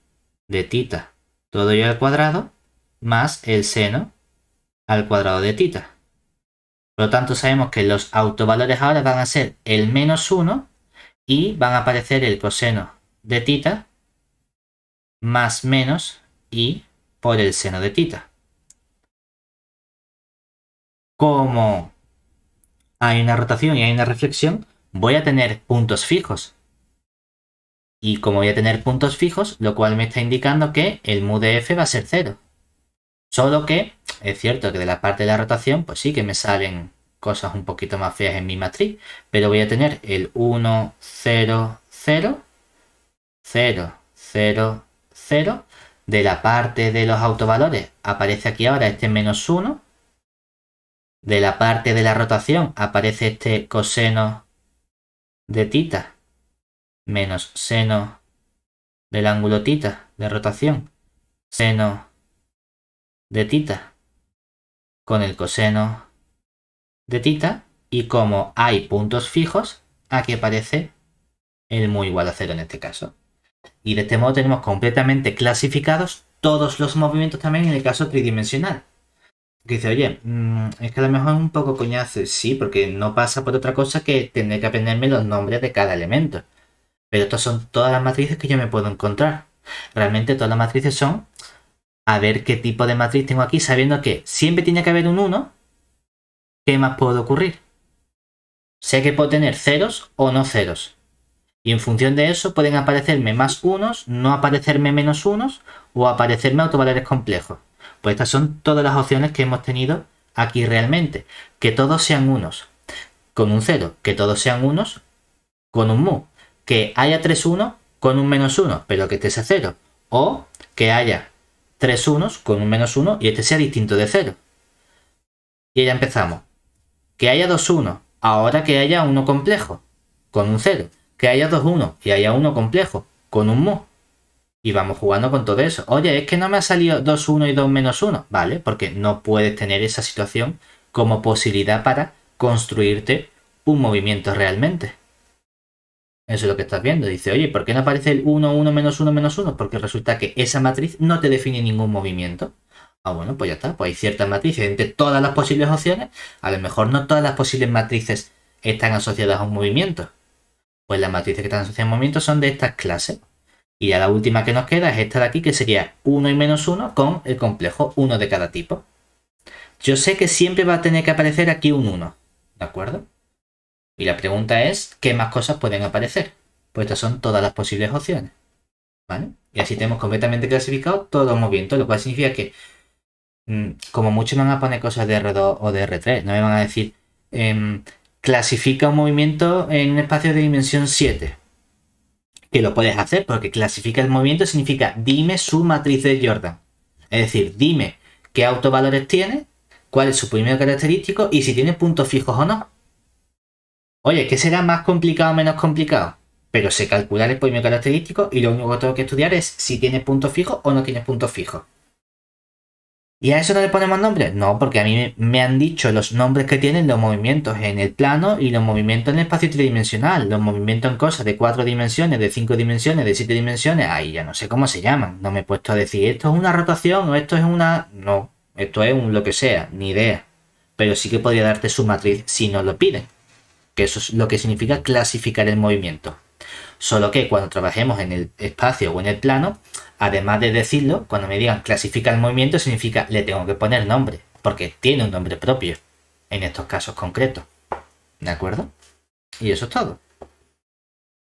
de tita, todo ello al cuadrado, más el seno al cuadrado de tita. Por lo tanto, sabemos que los autovalores ahora van a ser el -1 y van a aparecer el coseno de tita más menos i por el seno de tita. Como hay una rotación y hay una reflexión, voy a tener puntos fijos. Y como voy a tener puntos fijos, lo cual me está indicando que el mu de f va a ser 0. Solo que es cierto que de la parte de la rotación, pues sí que me salen cosas un poquito más feas en mi matriz. Pero voy a tener el 1, 0, 0, 0, 0, 0. De la parte de los autovalores aparece aquí ahora este -1. De la parte de la rotación aparece este coseno de tita menos seno del ángulo tita de rotación, seno de tita con el coseno de tita, y como hay puntos fijos, aquí aparece el mu igual a 0 en este caso. Y de este modo tenemos completamente clasificados todos los movimientos también en el caso tridimensional. Que dice, oye, es que a lo mejor es un poco coñazo. Sí, porque no pasa por otra cosa que tener que aprenderme los nombres de cada elemento. Pero estas son todas las matrices que yo me puedo encontrar. Realmente todas las matrices son a ver qué tipo de matriz tengo aquí, sabiendo que siempre tiene que haber un 1. ¿Qué más puede ocurrir? Sé que puedo tener ceros o no ceros. Y en función de eso pueden aparecerme más unos, no aparecerme menos unos o aparecerme autovalores complejos. Pues estas son todas las opciones que hemos tenido aquí realmente. Que todos sean unos con un 0, que todos sean unos con un mu. Que haya 3 unos con un -1, pero que este sea 0. O que haya 3 unos con un -1 y este sea distinto de 0. Y ya empezamos. Que haya 2 unos, ahora que haya uno complejo, con un 0. Que haya 2 unos y haya uno complejo, con un mu. Y vamos jugando con todo eso. Oye, es que no me ha salido 2 1 y 2 -1. Vale, porque no puedes tener esa situación como posibilidad para construirte un movimiento realmente. Eso es lo que estás viendo. Dice, oye, ¿por qué no aparece el 1, 1, -1, -1? Porque resulta que esa matriz no te define ningún movimiento. Ah, bueno, pues ya está. Pues hay ciertas matrices entre todas las posibles opciones. A lo mejor no todas las posibles matrices están asociadas a un movimiento. Pues las matrices que están asociadas a un movimiento son de estas clases. Y ya la última que nos queda es esta de aquí, que sería 1 y -1 con el complejo 1 de cada tipo. Yo sé que siempre va a tener que aparecer aquí un 1. ¿De acuerdo? Y la pregunta es, ¿qué más cosas pueden aparecer? Pues estas son todas las posibles opciones. ¿Vale? Y así tenemos completamente clasificado todos los movimientos, lo cual significa que como mucho me van a poner cosas de R2 o de R3, no me van a decir clasifica un movimiento en un espacio de dimensión 7. Que lo puedes hacer porque clasifica el movimiento significa dime su matriz de Jordan. Es decir, dime qué autovalores tiene, cuál es su polinomio característico y si tiene puntos fijos o no. Oye, ¿qué será más complicado o menos complicado? Pero sé calcular el polinomio característico y lo único que tengo que estudiar es si tiene puntos fijos o no tiene puntos fijos. ¿Y a eso no le ponemos nombres? No, porque a mí me han dicho los nombres que tienen los movimientos en el plano y los movimientos en el espacio tridimensional. Los movimientos en cosas de 4 dimensiones, de 5 dimensiones, de 7 dimensiones. Ahí ya no sé cómo se llaman. No me he puesto a decir esto es una rotación o esto es una... No, esto es un lo que sea, ni idea. Pero sí que podría darte su matriz si nos lo piden. Que eso es lo que significa clasificar el movimiento. Solo que cuando trabajemos en el espacio o en el plano, además de decirlo, cuando me digan clasifica el movimiento, significa le tengo que poner nombre, porque tiene un nombre propio en estos casos concretos. ¿De acuerdo? Y eso es todo.